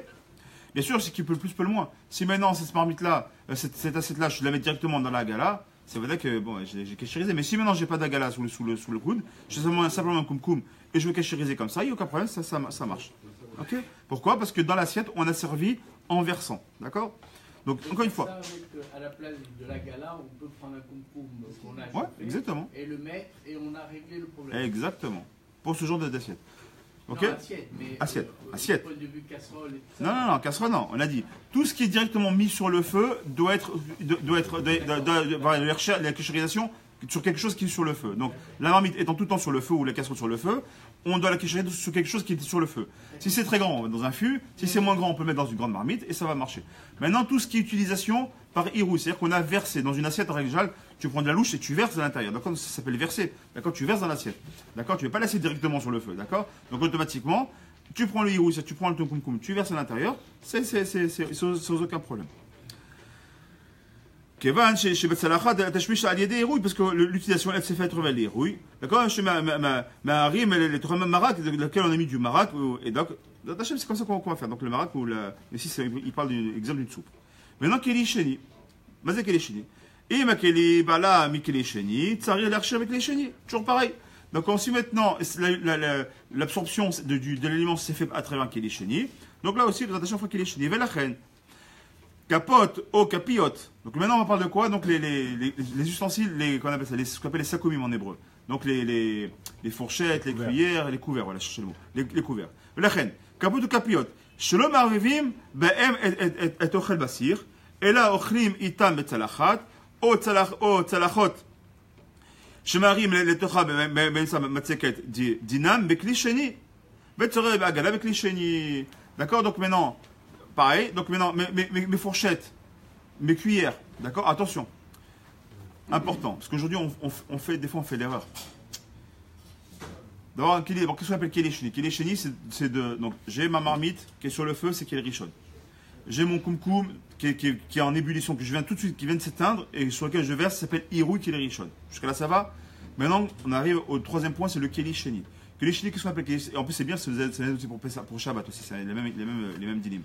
Bien sûr, c'est qui peut le plus, peut le moins. Si maintenant, cette marmite-là, cette assiette-là, je la mets directement dans la gala, c'est vrai que bon, j'ai cachérisé. Mais si maintenant, j'ai pas d'agala sous le coude, j'ai simplement un koum-koum, et je veux cachériser comme ça, il n'y a aucun problème, ça marche. Ok? Pourquoi? Parce que dans l'assiette, on a servi en versant. D'accord? Donc, encore une fois. À la place de la gala, on peut prendre un koum-koum qu'on a chauffé, exactement. Et le mettre, et on a réglé le problème. Exactement. Pour ce genre d'assiette. Ok? Non, assiette. Mais assiette. Point de vue casserole et tout ça. Non, casserole, non. On a dit, tout ce qui est directement mis sur le feu doit être la cachérisation sur quelque chose qui est sur le feu. Donc, la marmite étant tout le temps sur le feu ou la casserole sur le feu, on doit la cachériser sur quelque chose qui est sur le feu. Si c'est très grand, on va mettre dans un fût. Si c'est moins grand, on peut mettre dans une grande marmite et ça va marcher. Maintenant, tout ce qui est utilisation par irouille, c'est-à-dire qu'on a versé dans une assiette en règle générale, tu prends de la louche et tu verses à l'intérieur. D'accord? Ça s'appelle verser. D'accord? Tu verses dans l'assiette. D'accord? Tu ne vas pas laisser directement sur le feu. D'accord? Donc automatiquement, tu prends le irouille, tu prends le koum-koum, tu verses à l'intérieur, c'est sans aucun problème. Kevan, chez Betsalachat, Tashmish à l'idée irouille, parce que l'utilisation, elle s'est faite vers l'irouille. D'accord? Chez ma rime, les trois mêmes marak, dans lequel on a mis du marak, et donc, c'est comme ça qu'on va faire. Donc le marak, ici, il parle d'un exemple d'une soupe. Maintenant, Keli Sheni. Mazé Keli Sheni. Et ma Keli Bala, mi Keli Sheni, Tsari l'archer avec les Sheni. Toujours pareil. Donc, si maintenant, l'absorption de l'aliment s'est faite à travers Keli Sheni, donc là aussi, les attaches font Keli Sheni. Velachen. Capote, eau, capillote. Donc maintenant, on parle de quoi? Donc les ustensiles, qu'on appelle ça, ce qu'on appelle les sakomim en hébreu. Donc les fourchettes, les cuillères, les couverts. Voilà, cherchez le mot. Les couverts. Velachen. Capote ou capillote. שלא מערבבים בהם את אוכל בסיר, אלא אוכלים איתם בצלחת, או צלחות שמערים לתוכה באמצע מצקת דינם בכלי שני, וצורר בעגלה בכלי שני. D'accord? Donc maintenant, pareil, donc maintenant, mes fourchettes, mes cuillères, d'accord? Attention, important, parce qu'aujourd'hui, des fois, on fait l'erreur. D'abord, qu'est-ce qu'on appelle Keli Sheni? Keli Sheni, c'est de. Donc, j'ai ma marmite qui est sur le feu, c'est Keli Rishon. J'ai mon koum-koum qui est en ébullition, que je viens tout de suite, qui vient de s'éteindre, et sur lequel je verse, ça s'appelle Irouille Keli Rishon. Jusqu'à là, ça va? Maintenant, on arrive au troisième point, c'est le Keli Sheni. Keli Sheni, qu'est-ce qu'on appelle Keli Sheni? En plus, c'est bien, c'est aussi pour Shabbat aussi, c'est les mêmes dynimes.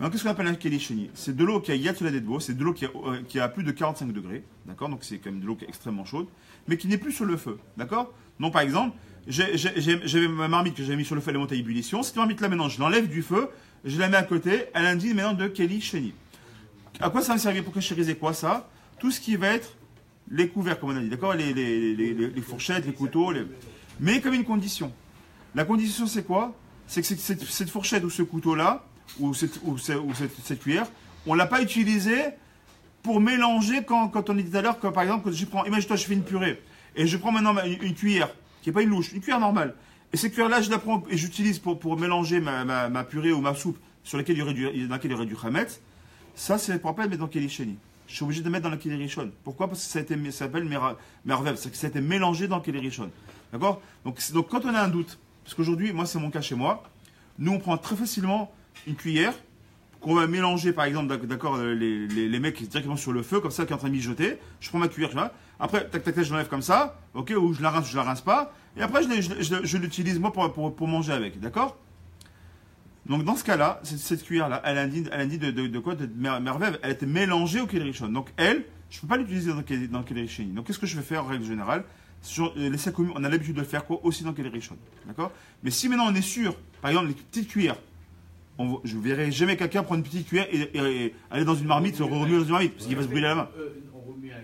Maintenant, qu'est-ce qu'on appelle un Keli Sheni? C'est de l'eau qui a Yad Soledetbo, c'est de l'eau qui a plus de 45 degrés, d'accord? Donc, c'est quand même de l'eau qui est extrêmement chaude, mais qui n'est plus sur le feu, d'accord? Donc, par exemple, j'avais ma marmite que j'avais mis sur le feu, elle est montée à ébullition. Cette marmite-là, maintenant, je l'enlève du feu, je la mets à côté, elle indique maintenant de Keli Sheni. À quoi ça va me servir pour cachériser quoi ça? Tout ce qui va être les couverts, comme on a dit, d'accord? Les fourchettes, les couteaux, mais comme une condition. La condition, c'est quoi? C'est que cette fourchette ou ce couteau-là, ou cette cuillère, on ne l'a pas utilisée pour mélanger quand on dit tout à l'heure, par exemple, imagine-toi, je fais une purée, et je prends maintenant une cuillère, qui n'est pas une louche, une cuillère normale. Et cette cuillère-là, je la prends et j'utilise pour mélanger ma purée ou ma soupe dans laquelle il y aurait du chametz. Ça, c'est pour pas le mettre dans Keli Sheni. Je suis obligé de le mettre dans la Keli Rishon. Pourquoi? Parce que ça s'appelle mervev, c'est que ça a été mélangé dans Keli Rishon. D'accord? Donc, quand on a un doute, parce qu'aujourd'hui, moi, c'est mon cas chez moi, nous, on prend très facilement une cuillère qu'on va mélanger, par exemple, d'accord, les mecs directement sur le feu, comme ça, qui est en train de mijoter. Je prends ma cuillère, tu vois. Après, tac, je l'enlève comme ça, ok, ou je la rince pas. Et après, je l'utilise, moi, pour manger avec, d'accord? Donc, dans ce cas-là, cette cuillère-là, elle indique de quoi? De merveille. Elle a été mélangée au Keli Rishon. Donc, je ne peux pas l'utiliser dans Keli Rishon. Donc, qu'est-ce que je vais faire en règle générale? Sur les sakoum, on a l'habitude de le faire quoi? Aussi dans Keli Rishon. D'accord? Mais si maintenant on est sûr, par exemple, les petites cuillères, je ne verrai jamais quelqu'un prendre une petite cuillère et aller dans une marmite, remuer dans une marmite, parce qu'il va se brûler la main. On remue un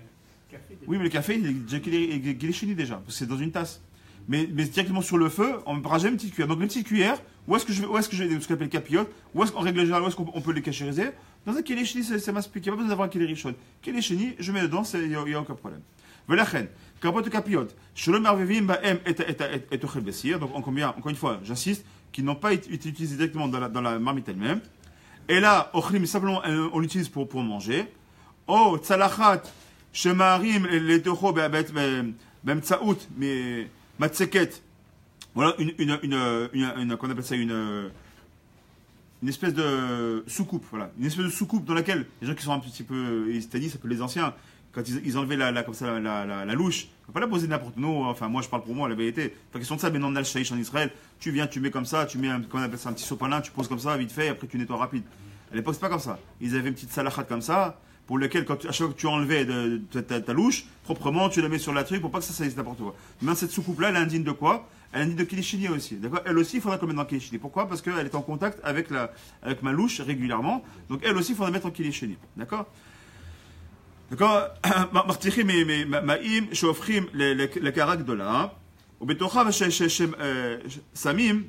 café. Oui, mais le café, il est Keli Sheni déjà, parce que c'est dans une tasse. Mais directement sur le feu, on ne prendra jamais une petite cuillère. Donc les petites cuillères, où est-ce que je vais ce qu'on appelle capillote, en règle générale, où est-ce qu'on peut les cachériser? Dans un keli sheni, c'est m'explique, il n'y a pas besoin d'avoir un keli rishon. Keli sheni, je mets dedans, il n'y a aucun problème. Velachen, capote capillote, shalom arvevim ba'em et ochel bessir. Donc encore une fois, j'insiste, qui n'ont pas été utilisés directement dans la marmite elle-même. Et là, ochlim, simplement, on l'utilise pour manger. Oh, tzalachat, shemarim, les tocho, b'emtsaout, mais matseket. Voilà qu'on appelle ça une espèce de soucoupe, voilà, une espèce de soucoupe dans laquelle les gens qui sont un petit peu, ça peut les anciens, quand ils enlevaient la louche, il ne faut pas la poser n'importe où. Nous, enfin moi je parle pour moi, la vérité. Pas question de ça, mais non, dans le shaïch en Israël, tu viens, tu mets comme ça, tu mets qu'on appelle ça un petit sopalin, tu poses comme ça vite fait, et après tu nettoies rapide. À l'époque c'est pas comme ça. Ils avaient une petite salachat comme ça, pour lequel à chaque fois que tu enlevais ta louche, proprement, tu la mets sur la truc pour pas que ça salisse n'importe quoi. Maintenant cette soucoupe là, elle est indigne de quoi? Elle est indigne de kilishini aussi, d'accord? Elle aussi, il faudra qu'on mette dans kilishini. Pourquoi? Parce qu'elle est en contact avec ma louche régulièrement, donc elle aussi, il faudra mettre en kilishini, d'accord? D'accord? Martichim ma'im shofrim le karak de là, au betocha samim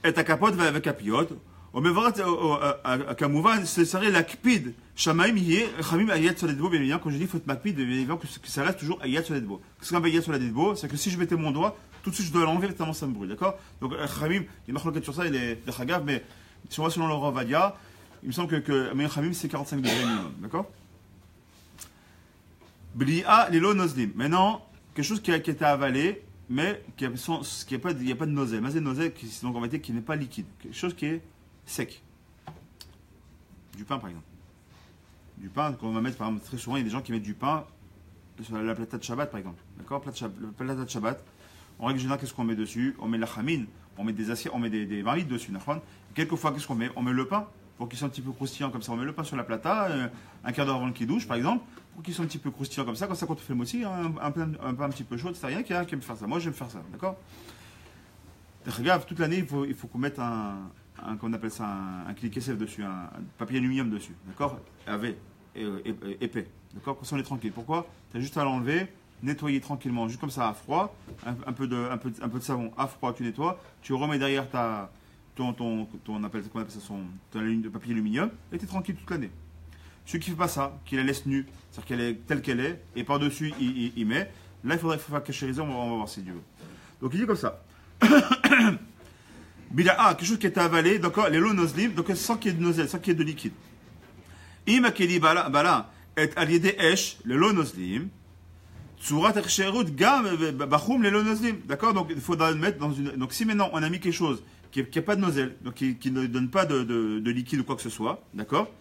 et à capote avec capiot. Au mevarat kamouvan, ce serait la kpid. Shamaim yé, chamim ayat sur les debo, bien évidemment, quand je dis faut être mapide, bien évidemment que ça reste toujours ayat sur les debo. Qu'est-ce qu'on va ayat sur les debo? C'est que si je mettais mon doigt, tout de suite je dois l'enlever tellement ça me brûle, d'accord? Donc chamim, il marque l'enquête sur ça, il est de chagav, mais si on va selon le Ravadia, il me semble que chamim c'est 45 degrés minimum, d'accord? Blia lilo nozlim. Maintenant, quelque chose qui a été avalé, mais il n'y a pas de nausée. Mais c'est nausée, donc on va dire qu'il n'est pas liquide. Quelque chose qui est sec. Du pain, par exemple. Du pain qu'on va mettre, par exemple, très souvent, il y a des gens qui mettent du pain sur la plata de Shabbat, par exemple. D'accord? Plata de Shabbat. En règle générale, qu'est-ce qu'on met dessus? On met la chamine, on met des assiettes, on met des marmites dessus. Quelquefois, qu'est-ce qu'on met? On met le pain pour qu'il soit un petit peu croustillant comme ça. On met le pain sur la plata, un quart d'heure avant qu'il douche, par exemple, pour qu'il soit un petit peu croustillant comme ça. Quand on fait le moti, un pain un petit peu chaud, c'est rien qui aime faire ça. Moi, j'aime faire ça, d'accord? Regarde, toute l'année, il faut qu'on mette qu'on appelle ça un cliquet dessus, un papier aluminium dessus, d'accord? Épais, d'accord? Comme ça, on est tranquille. Pourquoi? Tu as juste à l'enlever, nettoyer tranquillement, juste comme ça à froid, un peu de savon à froid, tu nettoies, tu remets derrière ton papier aluminium, et tu es tranquille toute l'année. Celui qui ne fait pas ça, qui la laisse nue, c'est-à-dire qu'elle est telle qu'elle est, et par-dessus, il met, là, il faudrait faire cachériser, on va voir si Dieu veut. Donc, il dit comme ça. Bida'a, quelque chose qui est avalé, d'accord, les lots nozlim, donc sans qu'il y ait de nozzle, sans qu'il y ait de liquide. Ima keli bala, et aliede esh, le lot nozlim, tsurat echsherut gam bachum le lot nozlim, d'accord, donc il faudra le mettre dans une. Donc si maintenant on a mis quelque chose qui n'a pas de nozzle, donc qui ne donne pas de liquide ou quoi que ce soit, d'accord,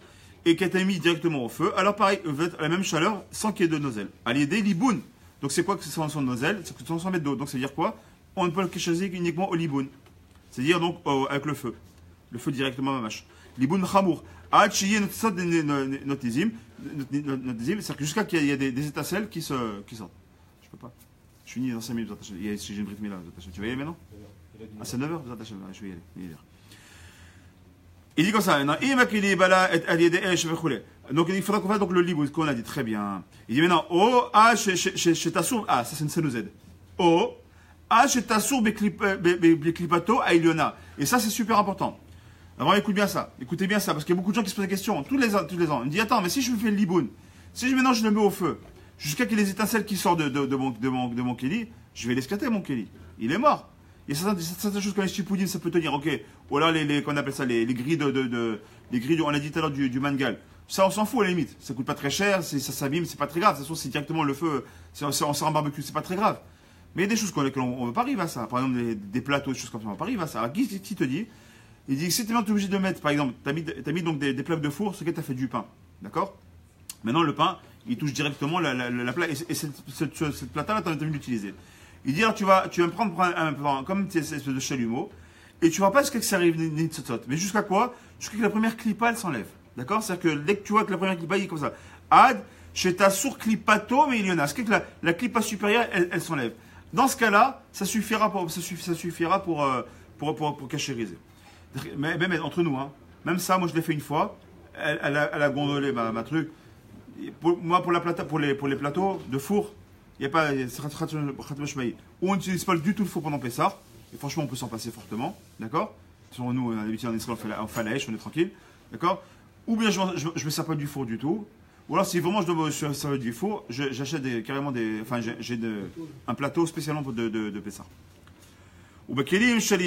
et qui a été mis directement au feu, alors pareil, il va être à la même chaleur sans qu'il y ait de nozzle. Aliede liboun, donc c'est quoi que c'est sans nozzle? C'est que 100 mètres d'eau, donc ça veut dire quoi? On ne peut le cacher uniquement au liboun. C'est-à-dire donc avec le feu directement à mâche. Liboun chamour. Notizim, c'est-à-dire que jusqu'à qu'il y ait des étincelles qui sortent. Je peux pas. Je finis dans 5 minutes. Si j'ai une brique là, tu vas y aller maintenant? Ah, c'est 9h, je vais y aller. Il dit comme ça. Donc il faudra qu'on fasse donc le liboun, ce qu'on a dit très bien. Il dit maintenant, ça c'est une CNZ. Et ça, c'est super important. Alors, écoutez bien ça, parce qu'il y a beaucoup de gens qui se posent la question tous les ans. Ils me disent, attends, mais si je me fais le liboun, si je mélange, je le mets au feu, jusqu'à qu'il y ait des étincelles qui sortent de mon kéli, je vais l'esclater, mon kéli. Il est mort. Il y a certaines choses comme les chipoudines, ça peut tenir, ok. Ou là, qu'on appelle ça, les grilles les grilles, on l'a dit tout à l'heure, du mangal. Ça, on s'en fout à la limite. Ça coûte pas très cher, ça s'abîme, c'est pas très grave. De toute façon, c'est directement le feu, on sort en barbecue, c'est pas très grave. Mais il y a des choses qu'on ne veut pas arriver à ça. Par exemple, des plateaux, des choses comme ça, on ne veut pas arriver à ça. Alors, qui te dit? Il dit que si tu es obligé de mettre, par exemple, tu as mis donc des plaques de four, ce que tu as fait du pain. D'accord? Maintenant, le pain, il touche directement la plaque. Et cette plate-là, tu as envie d'utiliser. Il dit alors, tu vas me prendre comme une espèce de chalumeau, et tu ne vas pas jusqu'à ce que ça arrive ni de sauter. Mais jusqu'à quoi? Jusqu'à que la première clipa, elle s'enlève. D'accord? C'est-à-dire que dès que tu vois que la première clipa, il est comme ça. Ad, chez ta sour clipato, mais il y en a. C'est-à-dire que la clipa supérieure, elle s'enlève. Dans ce cas-là, ça suffira pour cachériser. Mais entre nous, hein, même ça, moi je l'ai fait une fois. Elle a gondolé ma truc. Pour les plateaux de four, il n'y a pas, ou on n'utilise pas du tout le faux pendant Pessah, et franchement on peut s'en passer fortement, d'accord? Selon nous, on a l'habitude en Israël, on fait la hache, on est tranquille, d'accord? Ou bien je me sers pas du faux du tout, ou alors si vraiment je dois me servir du faux, j'achète carrément j'ai un plateau spécialement de Pessah. Ou bien Kelim Shel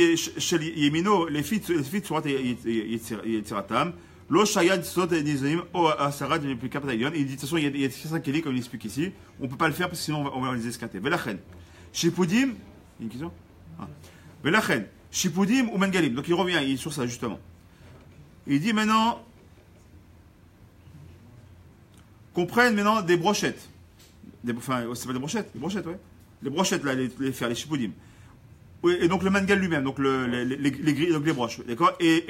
Yemino, les filles surat Yitziratam, Lo Shayad Sot Nizim, O Asarad, il dit de toute façon, il y a certains Kelim, comme il explique ici, on ne peut pas le faire parce que sinon on va les escater. Velachen, Shipudim, il y a une question? Velachen, Shipudim ou Mengalim, donc il revient, il est sur ça justement. Il dit maintenant, qu'on prenne maintenant des brochettes. Enfin, c'est pas des brochettes, ouais. Les brochettes, là, les faire, les Shipudim. Et donc le mangal lui-même, donc les broches, d'accord, et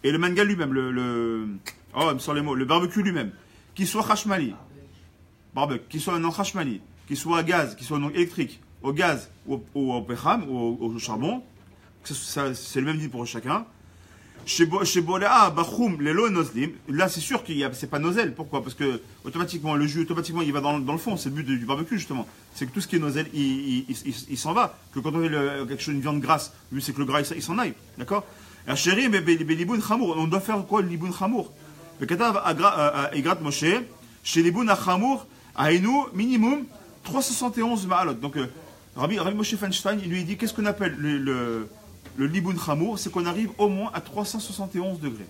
le mangal lui-même, oh, il me sort les mots, le barbecue lui-même, qu'il soit chashmali, qu'il soit non chashmali, qu'il soit à gaz, qu'il soit non électrique, au gaz ou au pecham, ou au charbon, c'est le même dit pour chacun. Chez Bolea, Bachoum, Lelo, Nozlim, là c'est sûr que c'est pas nozel. Pourquoi? Parce que automatiquement, le jus, automatiquement, il va dans le fond. C'est le but du barbecue, justement. C'est que tout ce qui est nozel, il s'en va. Que quand on met quelque chose, une viande grasse, lui, c'est que le gras, il s'en aille. D'accord? Alors, chérie, mais Liboun Chamour, on doit faire quoi, le Liboun Chamour? Le Katav, Egrat Moshe, chez Liboun Chamour, Aïnou, minimum 371 ma'alot. Donc, Rabbi Moshe Feinstein, il lui dit, qu'est-ce qu'on appelle le Liboun Chamour, c'est qu'on arrive au moins à 371 degrés.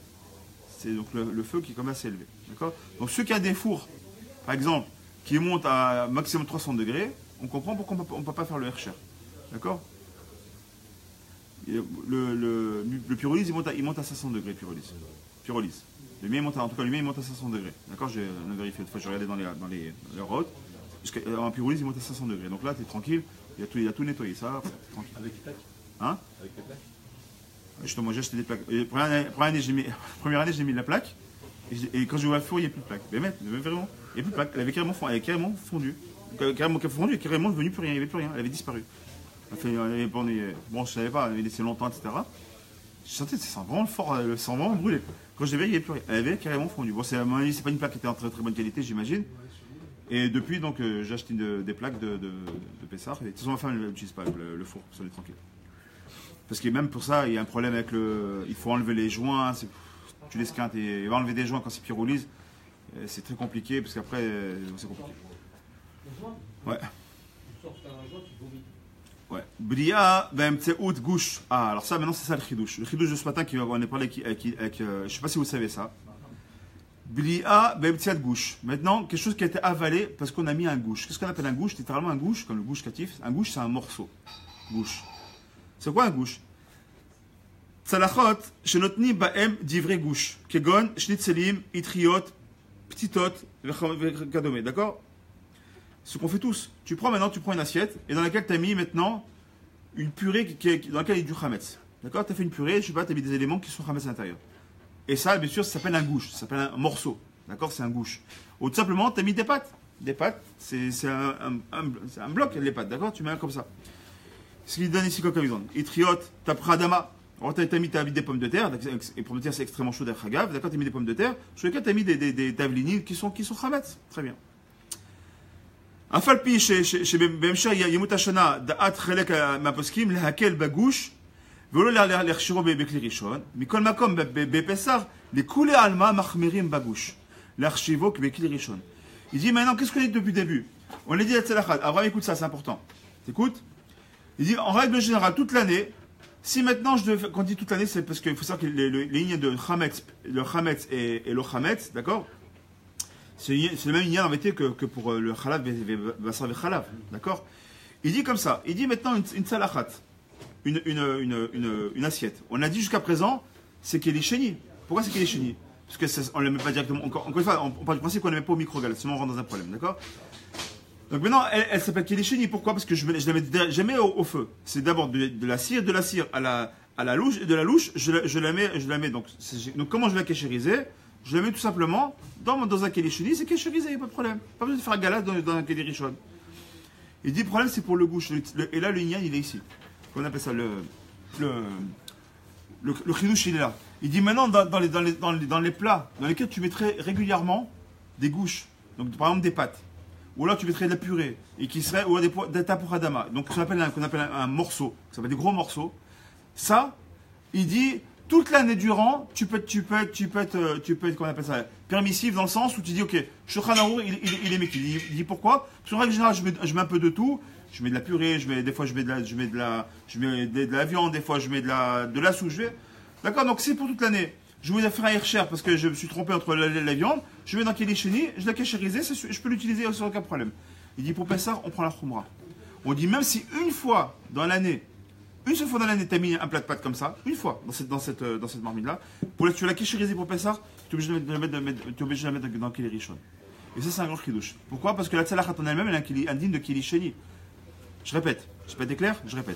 C'est donc le feu qui est quand même assez élevé. D'accord? Donc ceux qui ont des fours, par exemple, qui montent à maximum 300 degrés, on comprend pourquoi on ne peut pas faire le Hercher. D'accord? Le pyrolyse, il monte à 500 degrés, pyrolyse. Le mien, en tout cas, il monte à 500 degrés. D'accord? J'ai vérifié une fois, j'ai regardé dans les routes. Un pyrolyse, il monte à 500 degrés. Donc là, tu es tranquille, il a tout nettoyé, ça, tranquille. Avec les plaques? Hein? Avec les plaques? Justement, j'ai acheté des plaques. Première année, j'ai mis la plaque. Et quand j'ai ouvert le four, il n'y a plus de plaque. Mais vraiment, il n'y a plus de plaque. Elle avait carrément fondu. Carrément devenu plus rien. Il n'y avait plus rien. Elle avait disparu. Bon, je ne savais pas, elle avait laissé longtemps, etc. Je sentais que ça sent vraiment fort, le sang vraiment brûlé. Quand je l'ai vu, il n'y avait plus rien. Elle avait carrément fondu. Bon, c'est pas une plaque qui était en très très bonne qualité, j'imagine. Et depuis, donc, j'ai acheté des plaques de Pessah. Et de toute façon, ma femme n'utilise pas le four, ça, on est tranquille. Parce que même pour ça, il y a un problème avec il faut enlever les joints, tu les squintes et il va enlever des joints quand c'est pyrolyse. C'est très compliqué parce qu'après, c'est compliqué. Ouais. Ouais. Bria, Bemtseout, gouche. Ah, alors ça, maintenant, c'est ça le chidouche. Le chidouche de ce matin, on a parlé avec je ne sais pas si vous savez ça. Bria, Bemtseout, gouche. Maintenant, quelque chose qui a été avalé parce qu'on a mis un gouche. Qu'est-ce qu'on appelle un gouche? Littéralement un gouche, comme le gouche catif. Un gouche, c'est un morceau. Gouche. C'est quoi un gouche? Tzalachot, shenotni ba'em divrei gouche. Kegon, shnitzelim, itriot, ptitot, gadome. D'accord? Ce qu'on fait tous. Tu prends une assiette et dans laquelle tu as mis maintenant une purée dans laquelle il y a du chametz. D'accord? Tu as fait une purée, je sais pas, tu as mis des éléments qui sont chametz à l'intérieur. Et ça, bien sûr, ça s'appelle un gouche. Ça s'appelle un morceau. D'accord? C'est un gouche. Ou tout simplement, tu as mis des pâtes. Des pâtes, c'est un bloc, les pâtes. D'accord? Tu mets un comme ça. Ce qu'il donne ici comme exemple. Itriot, tapradama. Alors, tu as mis des pommes de terre. Et pommes de terre, c'est extrêmement chaud d'être agave. D'accord, tu as mis des pommes de terre. Sur lesquelles tu as mis des tavlini qui sont chametz. Très bien. Afalpi, chez Bemcher, Yemut Hashana, Da'at Chelek Maposkim, Lehakel Bagouche, Volo l'Erchiro Bekli Rishon, Mikol Makom Bepessar, les Koulé Alma Machmerim Bagouche, l'Archivo Bekli Rishon. Il dit maintenant, qu'est-ce qu'on dit depuis le début? On l'a dit à Tzalachad. Abraham, écoute ça, c'est important. T'écoutes? Il dit, en règle générale, toute l'année, si maintenant quand on dit toute l'année, c'est parce qu'il faut savoir que les lignes de Chametz, le Chametz et le Chametz, d'accord? C'est le même lien embêté que pour le Chalav Basar Chalav, d'accord? Il dit comme ça, il dit maintenant une salachat, une assiette. On a dit jusqu'à présent, c'est qu'elle est chénie. Pourquoi c'est qu'elle est chénie? Parce qu'on ne la met pas directement, encore une fois, on parle du principe qu'on ne la met pas au micro-galette, sinon on rentre dans un problème, d'accord? Donc maintenant, elle s'appelle Kéléchénie. Pourquoi? Parce que je la mets jamais au feu. C'est d'abord de la cire à la louche, et de la louche, je la mets. Donc comment je vais la kéchériser? Je la mets tout simplement dans un Kéléchénie, c'est kéchérisé, il n'y a pas de problème. Pas besoin de faire un galade dans un Kélérichon. Il dit le problème, c'est pour le gouche. Et là, le yin, il est ici. On appelle ça le chidouche, il est là. Il dit maintenant, dans les plats dans lesquels tu mettrais régulièrement des gouches, donc par exemple des pâtes, ou alors tu mettrais de la purée, et qui serait, ou des tapur adama, donc qu'on appelle un morceau, ça s'appelle des gros morceaux. Ça, il dit, toute l'année durant, tu peux être, comment on appelle ça, permissif dans le sens où tu dis, ok, Shulchan Arour, il est méquille. Il dit pourquoi? Parce qu'en règle générale, je mets un peu de tout. Je mets de la purée, des fois je mets de la viande, des fois je mets de la soupe. D'accord, donc c'est pour toute l'année. Je voulais faire un Hercher parce que je me suis trompé entre la viande. Je mets dans Kelisheni, je la cachérisé, je peux l'utiliser sans aucun problème. Il dit pour Pessah, on prend la Khumra. On dit même si une seule fois dans l'année, tu as mis un plat de pâtes comme ça, une fois dans cette marmite-là, tu l'as cachérisé pour Pessah, tu es obligé de la mettre dans Kelishon. Et ça, c'est un grand chidouche. Pourquoi? Parce que la tzalachat en elle-même, elle est indigne de Kelisheni. Je répète, j'ai pas été clair? Je répète.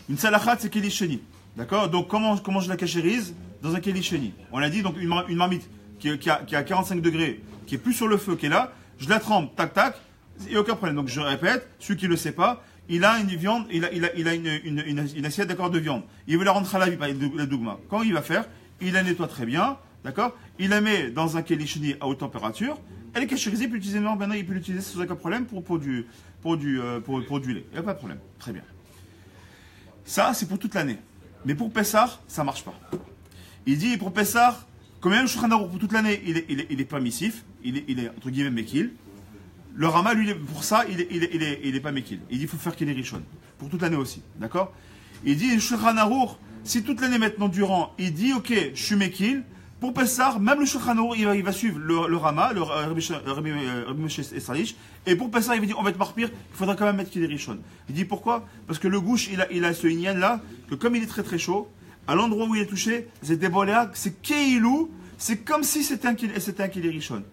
Une salachat, c'est kelisheni. D'accord? Donc, comment je la cachérise? Dans un kelisheni. On l'a dit, donc une marmite qui a 45 degrés, qui est plus sur le feu, qui est là, je la trempe, tac, tac, il n'y a aucun problème. Donc, je répète, celui qui ne le sait pas, il a une viande, il a une assiette, d'accord, de viande. Il veut la rendre halavi, la dougma. Quand il va faire, il la nettoie très bien, d'accord? Il la met dans un kelisheni à haute température, elle est cachérisée, il peut l'utiliser, maintenant il peut l'utiliser sans aucun problème pour du lait. Il n'y a pas de problème. Très bien. Ça, c'est pour toute l'année. Mais pour Pessah, ça ne marche pas. Il dit, pour Pessah, quand même, Shulchan Arour, pour toute l'année, il est permissif. Il est, entre guillemets, Mekil. Le Rama, lui, pour ça, il est pas Mekil. Il dit, il faut faire qu'il est Rishon. Pour toute l'année aussi. D'accord? Il dit, Shulchan Arour, si toute l'année maintenant durant, il dit, ok, je suis Mekil. Pour Pessah, même le Shulchan Arour, il va suivre le Rama, le Rabbi Moshe Esralish, et pour Pessah, il va dire, on va être marpire, il faudra quand même mettre qu'il est Rishon. Il dit pourquoi? Parce que le gouche, il a ce inyan là, que comme il est très très chaud, à l'endroit où il est touché, c'est déboléa, c'est keilou, c'est comme si c'était un kili Rishon.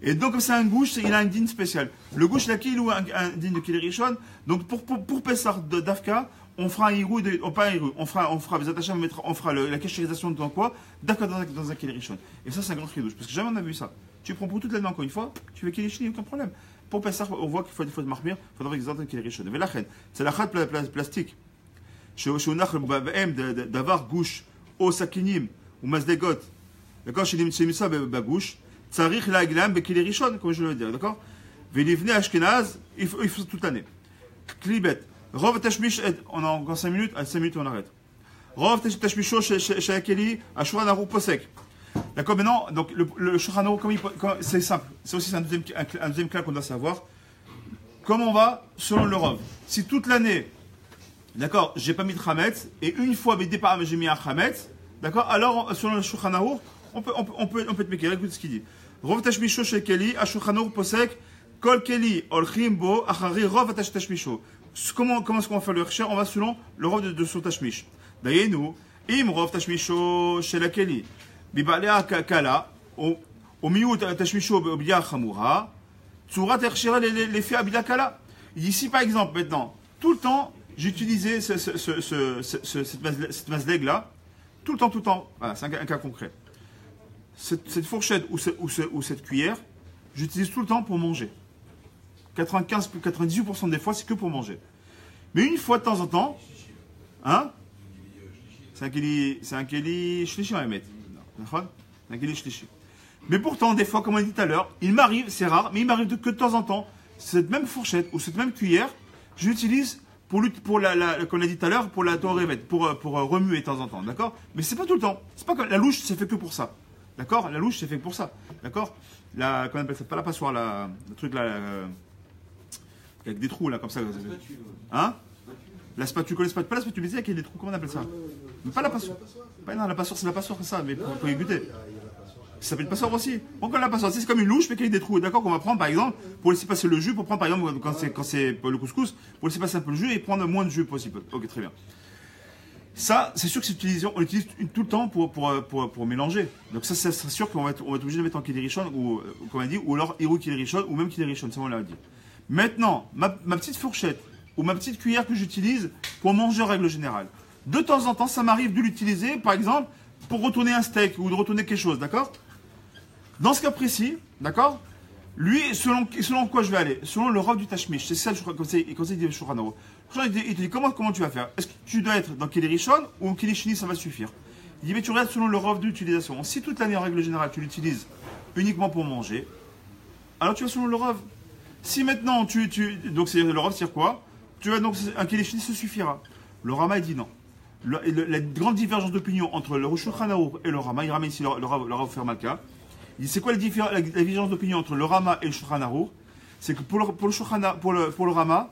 Et donc, comme c'est un gouche, il a un din spécial. Le gouche, il a keilou, un din de kili Rishon. Donc, pour Pessah d'Afka, on fera un hirou, pas un hirou, on fera les attachés, on fera la cachérisation dans quoi? D'accord, dans un Kelishon. Et ça, c'est un grand chidouche, parce que jamais on a vu ça. Tu prends pour toute l'année encore une fois, tu fais Kelishon, aucun problème. Pour Pessah, on voit qu'il faut de marmir, il faudra qu'ils entendent Kelishon. Mais la reine, c'est la chat plastique. Chez Onach, d'avoir gouche, au sakinim, ou masdegot, d'accord, chez Misa, bagouche, tsarich la aglam, Kelishon, comme je le veux dire, d'accord? Vélivne Ashkenaz, il faut toute l'année. Klibet. Rov Tashmish, on a encore 5 minutes, à 5 minutes on arrête. Rov Tashmisho chez Akeli, à Shulchan Arour Posek. D'accord, maintenant, donc le Shulchan Arour, c'est simple. C'est aussi un deuxième cas qu'on doit savoir. Comment on va selon le Rov? Si toute l'année, d'accord, j'ai pas mis de Chametz, et une fois, mais départ, j'ai mis un Chametz, d'accord, alors selon le Shulchan Arour, on peut être méquer. Écoute ce qu'il dit. Rov Tashmisho chez Akeli, à Shulchan Arour Posek, Kol Keli, Olchim Bo, Achari Rov Tashmisho. Comment est-ce qu'on va faire le recherche? On va selon le rov de son tashmish. D'ailleurs, nous, im rov tashmisho chez la keli, bibalea kala, au milieu tashmisho bia chamura, tsurat erchera les faits abila kala. Ici, par exemple, maintenant, tout le temps, j'utilisais cette mazleg là, tout le temps. Voilà, c'est un cas concret. Cette fourchette ou cette cuillère, j'utilise tout le temps pour manger. 98% des fois, c'est que pour manger. Mais une fois de temps en temps, hein, c'est un keli shlishi, on va mettre. C'est un keli shlishi. Mais pourtant, des fois, comme on a dit tout à l'heure, il m'arrive, c'est rare, mais il m'arrive que de temps en temps, cette même fourchette ou cette même cuillère, je l'utilise comme on a dit tout à l'heure, pour la torévet, pour remuer de temps en temps, d'accord? Mais c'est pas tout le temps. C'est pas comme la louche, c'est fait que pour ça. D'accord? La louche, c'est fait pour ça. D'accord? Comment on appelle ça? Pas la passoire, le truc là. Avec des trous là comme ça. Hein? La spatule, pas la spatule, mais avec des trous, comment on appelle ça? Pas la passoire. Non, la passoire, c'est la passoire, c'est ça, mais pour y goûter. Ça s'appelle passoire aussi. Encore la passoire, c'est comme une louche, mais avec des trous. D'accord? Qu'on va prendre par exemple, pour laisser passer le jus, pour prendre par exemple, quand c'est le couscous, pour laisser passer un peu le jus et prendre le moins de jus possible. Ok, très bien. Ça, c'est sûr que on l'utilise tout le temps pour mélanger. Donc ça, c'est sûr qu'on va être obligé de mettre en kilirichon, ou comme on a dit, ou alors Hiru kilirichon, ou même kilirichon, ça on l'a dit. Maintenant, ma petite fourchette ou ma petite cuillère que j'utilise pour manger en règle générale. De temps en temps, ça m'arrive de l'utiliser, par exemple, pour retourner un steak ou de retourner quelque chose, d'accord? Dans ce cas précis, d'accord? Lui, selon quoi je vais aller? Selon le rov du tashmish. C'est ça le conseil du Shulchan Arour. Il te dit comment tu vas faire? Est-ce que tu dois être dans Keli Rishon ou Keli Sheni, ça va suffire? Il dit mais tu regardes selon le rov d'utilisation. Si toute l'année en règle générale tu l'utilises uniquement pour manger, alors tu vas selon le rov. Si maintenant donc c'est le Rav dire quoi? Tu vas donc un Kelishni se suffira. Le Rama il dit non. La grande différence d'opinion entre le Shulchan Aruch et le Rama, il ramène ici le Rav Fermalka. Il dit c'est quoi la différence d'opinion entre le Rama et le Shulchan Aruch? C'est que pour le Rama,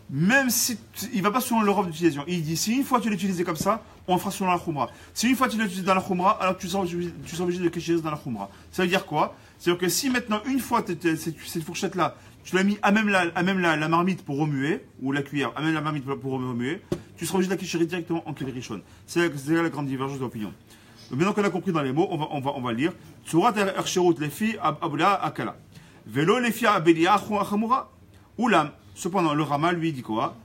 même si il va pas selon le Rav d'utilisation, il dit si une fois tu l'utilisais comme ça, on le fera selon la Khumra. Si une fois tu l'utilises dans la Khumra, alors tu seras obligé de cacher dans la Khumra. Ça veut dire quoi? C'est-à-dire que si maintenant une fois cette fourchette là, tu l'as mis à même la marmite pour remuer, ou la cuillère, à même la marmite pour remuer, tu seras obligé de la cacher directement en Keli Rishon. C'est la grande divergence d'opinion. Donc maintenant qu'on a compris dans les mots, on va lire. Tsurat Ercherut lefi abula akala. Velo lefi abelia achamura. Oulam. Cependant, le Rama lui dit quoi?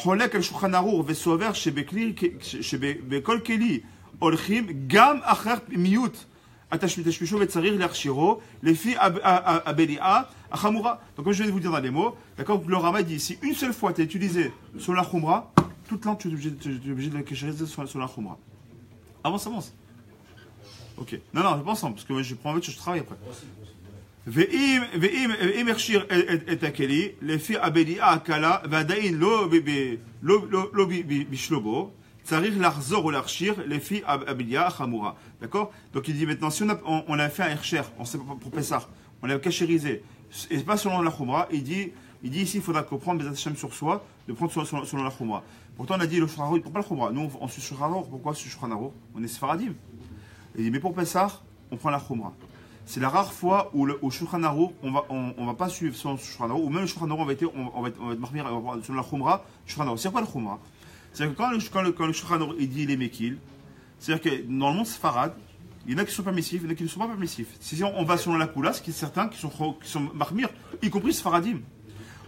Cholek el Shulchan Aruch vesover shebekol keli olchim gam acher miyut. Atashmisho vetzarir l'erchiro lefi abelia achamura. Donc comme je viens de vous dire dans les mots, d'accord, le Rama dit si une seule fois tu as utilisé sur la khumra, toute l'an tu es obligé de la cacher sur la khumra. Avance. Ok. Non, je pense ensemble, parce que je prends en fait, je travaille après. Ve'im ershir et akeli, les filles abelia akala, vadain lo bishlobo, tsarir l'arzor ou l'archir, les filles abelia achamura. D'accord? Donc il dit maintenant, si on a fait un ercher, on sait pas pour Pessah, on l'a cachérisé, et pas selon la khumra, il dit ici, il faudra comprendre des Hashem sur soi, de prendre selon la khumra. Pourtant, on a dit le Shulchan Aruch, pourquoi la khumra? Nous, on suit Shulchan Aruch, pourquoi sur Shulchan Aruch? On est Sfaradim. Il dit, mais pour Pessah, on prend la khumra. C'est la rare fois où au Shulchan Aruch, on va pas suivre son Shulchan Aruch, ou même le Shulchan Aruch, on va être marmir sur la khumra, Shulchan Aruch. C'est quoi la khumra? C'est-à-dire que quand le Shulchan Aruch il dit les mekil, c'est-à-dire que dans le monde Sfarad, il y en a qui sont permissifs, il y en a qui ne sont pas permissifs. Si on va selon la Kula, ce qui est certain, qui sont marmir, y compris Sfaradim.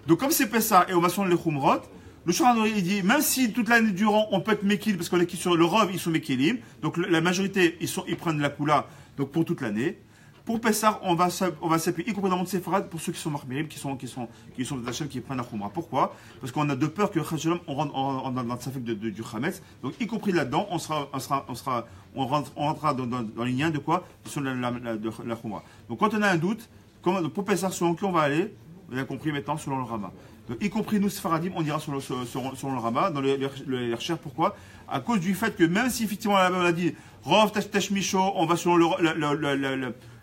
Donc comme c'est Pessah et on va selon les khumrot, le Shulchan Aruch il dit, même si toute l'année durant on peut être mekil, parce qu'on est sur le Rav, ils sont mekilim, donc la majorité ils prennent la Kula, donc pour toute l'année. Pour Pessah, on va s'appuyer, y compris dans le monde séfarade, pour ceux qui sont marmirim, qui sont des Hachem, qui prennent la khumra. Pourquoi? Parce qu'on a de peur que on rentre dans le safek du Chametz. Donc, y compris là-dedans, on rentrera dans les liens de quoi? Sur la khumra. Donc, quand on a un doute, pour Pessah, selon qui on va aller, on a compris maintenant, selon le Rama. Donc, y compris nous, Sfaradim, on ira selon le Rama, dans le recherches. Pourquoi? À cause du fait que même si effectivement, on a dit, Rov, Tashmisho, on va selon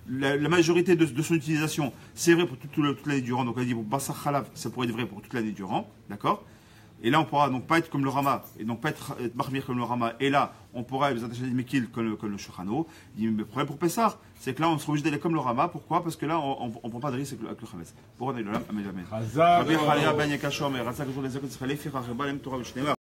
la majorité de son utilisation, c'est vrai pour toute l'année durant. Donc on a dit pour Bassar Khalav, ça pourrait être vrai pour toute l'année durant. D'accord? Et là, on pourra donc pas être comme le Rama, et donc pas être marmir comme le Rama. Et là, on pourra les attacher des Mekil comme le Shulchan Aruch. Il dit, mais le problème pour Pessah, c'est que là, on sera obligé d'aller comme le Rama. Pourquoi? Parce que là, on ne prend pas de risque avec le Chametz. Pour Amen.